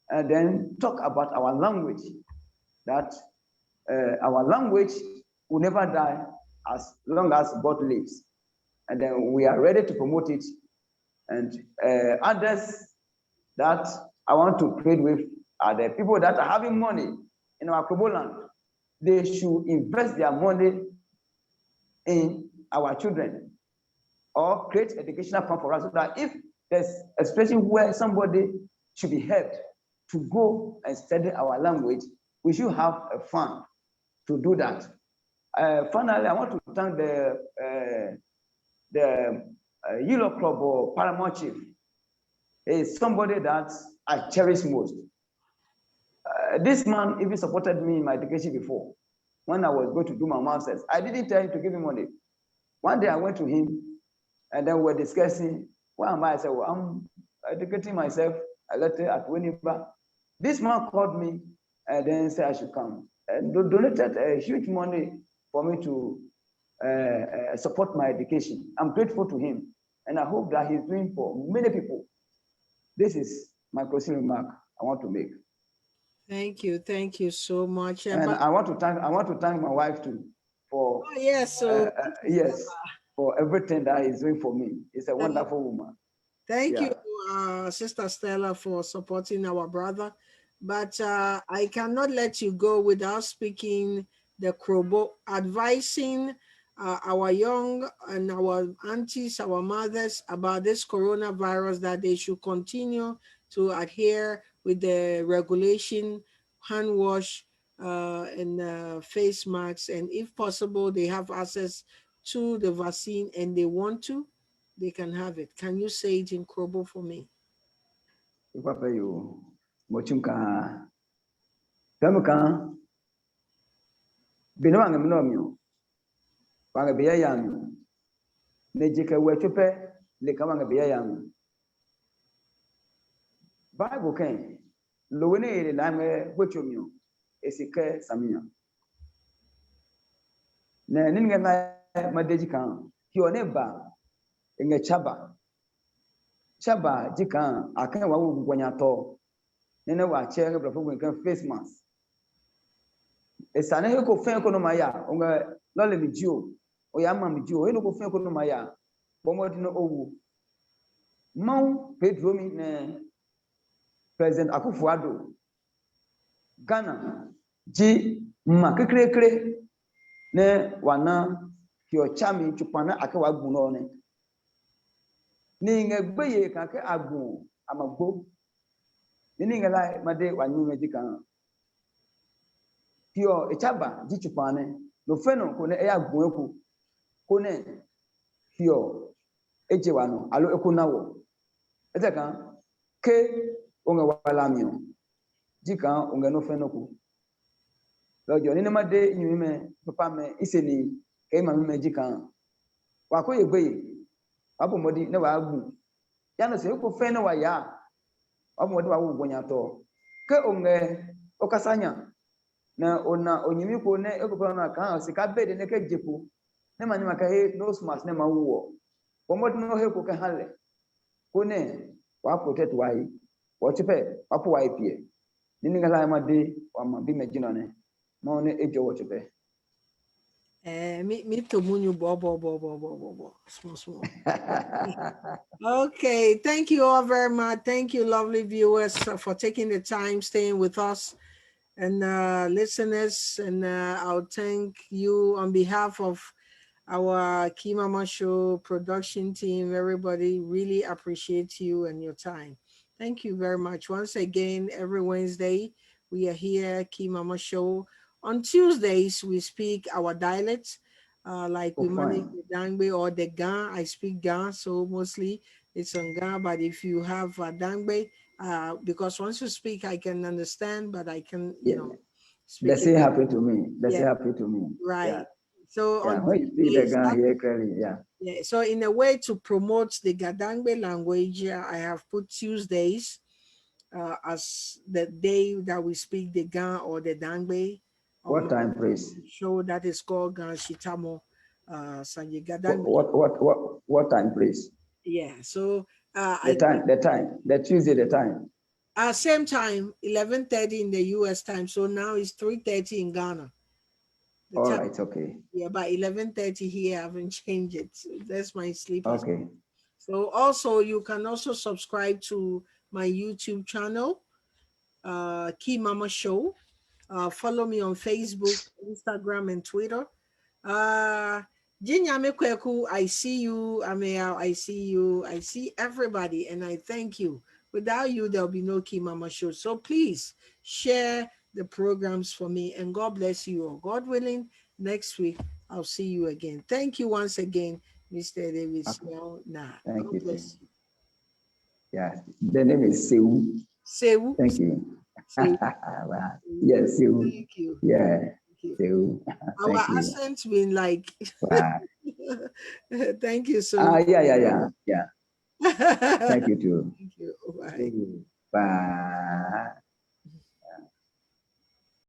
and then talk about our language. That our language will never die as long as God lives. And then we are ready to promote it. And others that I want to trade with are the people that are having money in our Krobo land. They should invest their money in our children or create educational plan for us so that if there's a situation where somebody should be helped to go and study our language, we should have a fund to do that. Finally, I want to thank the Yellow Club or Paramount Chief. Is somebody that I cherish most. This man even supported me in my education before. When I was going to do my master's, I didn't tell him to give me money. One day I went to him and then we were discussing, where am I? I said, well, I'm educating myself a little at Winneba. This man called me and then said I should come and donated a huge money for me to support my education. I'm grateful to him and I hope that he's doing for many people. This is my closing remark I want to make. Thank you so much. And I want to thank my wife too for yes, so yes, for everything that he's doing for me. It's a wonderful woman. Thank you, Sister Stella, for supporting our brother. But I cannot let you go without speaking the Krobo, advising our young and our aunties, our mothers about this coronavirus, that they should continue to adhere with the regulation, hand wash, and face masks, and if possible, they have access to the vaccine and they want to, they can have it. Can you say it in Krobo for me? Papa you mochunka. Kamuka. Bino wanga mnomyo. Wanga beya yangu. Nejika wechupe le kawanga beya yangu. Bible ken lowene ile lame wechomyo esike samia. Na ninga na madeji kan kione ba nge chaba jikan akan wa wo gwanya to nene wa chere bra fogun kan face mask esane he ko fen ko no maya onga lole mi jio o ya ma mi jio he no ko fen ko no maya bomodi no owu mau pedro mi ne President Akufo-Addo Ghana ji ma kekrekre ne wana kio chami chupana akawa gbuno ne ni ngegbe kan ke agun amagbo ni ngala made wanyu meji kan kio echaba ji chupane no feno ko ne e agun eku ko ne kio eje wano alo eku nawo ete kan ke onga wala mio jika onga no feno ku lojo ni made nyume papa me iseni ke ma me jika wa ko yegbe abu modi ne wa agu ya no se ko feno wa ya abu modi wa wo gonya to ke onga okasanya na ona onyimi ko ne ekopro na kan se ka bede ne ke jepo ne ma nyima ka he no smas ne ma wo modi no he ko ke hale ko ne wa protect wa yi wachipe papo wa ipie nini ngala made wa mabi mejino ne ma ne ejo wachipe Me to munyu bo small. Okay, thank you all very much. Thank you, lovely viewers, for taking the time, staying with us, and listeners. And I'll thank you on behalf of our Kimama Show production team. Everybody really appreciate you and your time. Thank you very much. Once again, every Wednesday, we are here, Kimama Show. On Tuesdays, we speak our dialects, like we manage the Dangme or the Ga. I speak Ga, so mostly it's on Ga. But if you have Dangme, because once you speak, I can understand, but I can, speak that's it. Happen to me. That's Yeah. happen to me. Right. Yeah. So Yeah. on When you speak the Tuesdays, guy here clearly, yeah. yeah, so in a way to promote the Ga-Dangme language, I have put Tuesdays as the day that we speak the Ga or the Dangme What on time, please? show that is called Ga Shitamo Sanje Ga-Dangme. What time, please? Yeah, so the Tuesday, the time. Same time, 11:30 in the US time. So now it's 3:30 in Ghana. The All time, right, okay. yeah, by 11:30 here, I haven't changed it. So that's my sleep. Okay. So also you can also subscribe to my YouTube channel, Key Mama Show. Follow me on Facebook, Instagram, and Twitter. Jinyame Kweku, I see you. Amea, I see you. I see everybody, and I thank you. Without you, there'll be no Key Mama Show. So please share the programs for me, and God bless you all. God willing, next week I'll see you again. Thank you once again, Mr. David Snell. Thank God you. bless you. Yeah, the name is Sewu. Sewu. Thank you. Sewu. Yes, Sewu. Thank you. Yeah, Thank you. Sewu. Our Thank you. accent's been like. Wow. Thank you so much. Yeah. Thank you too. Thank you. Bye. Bye.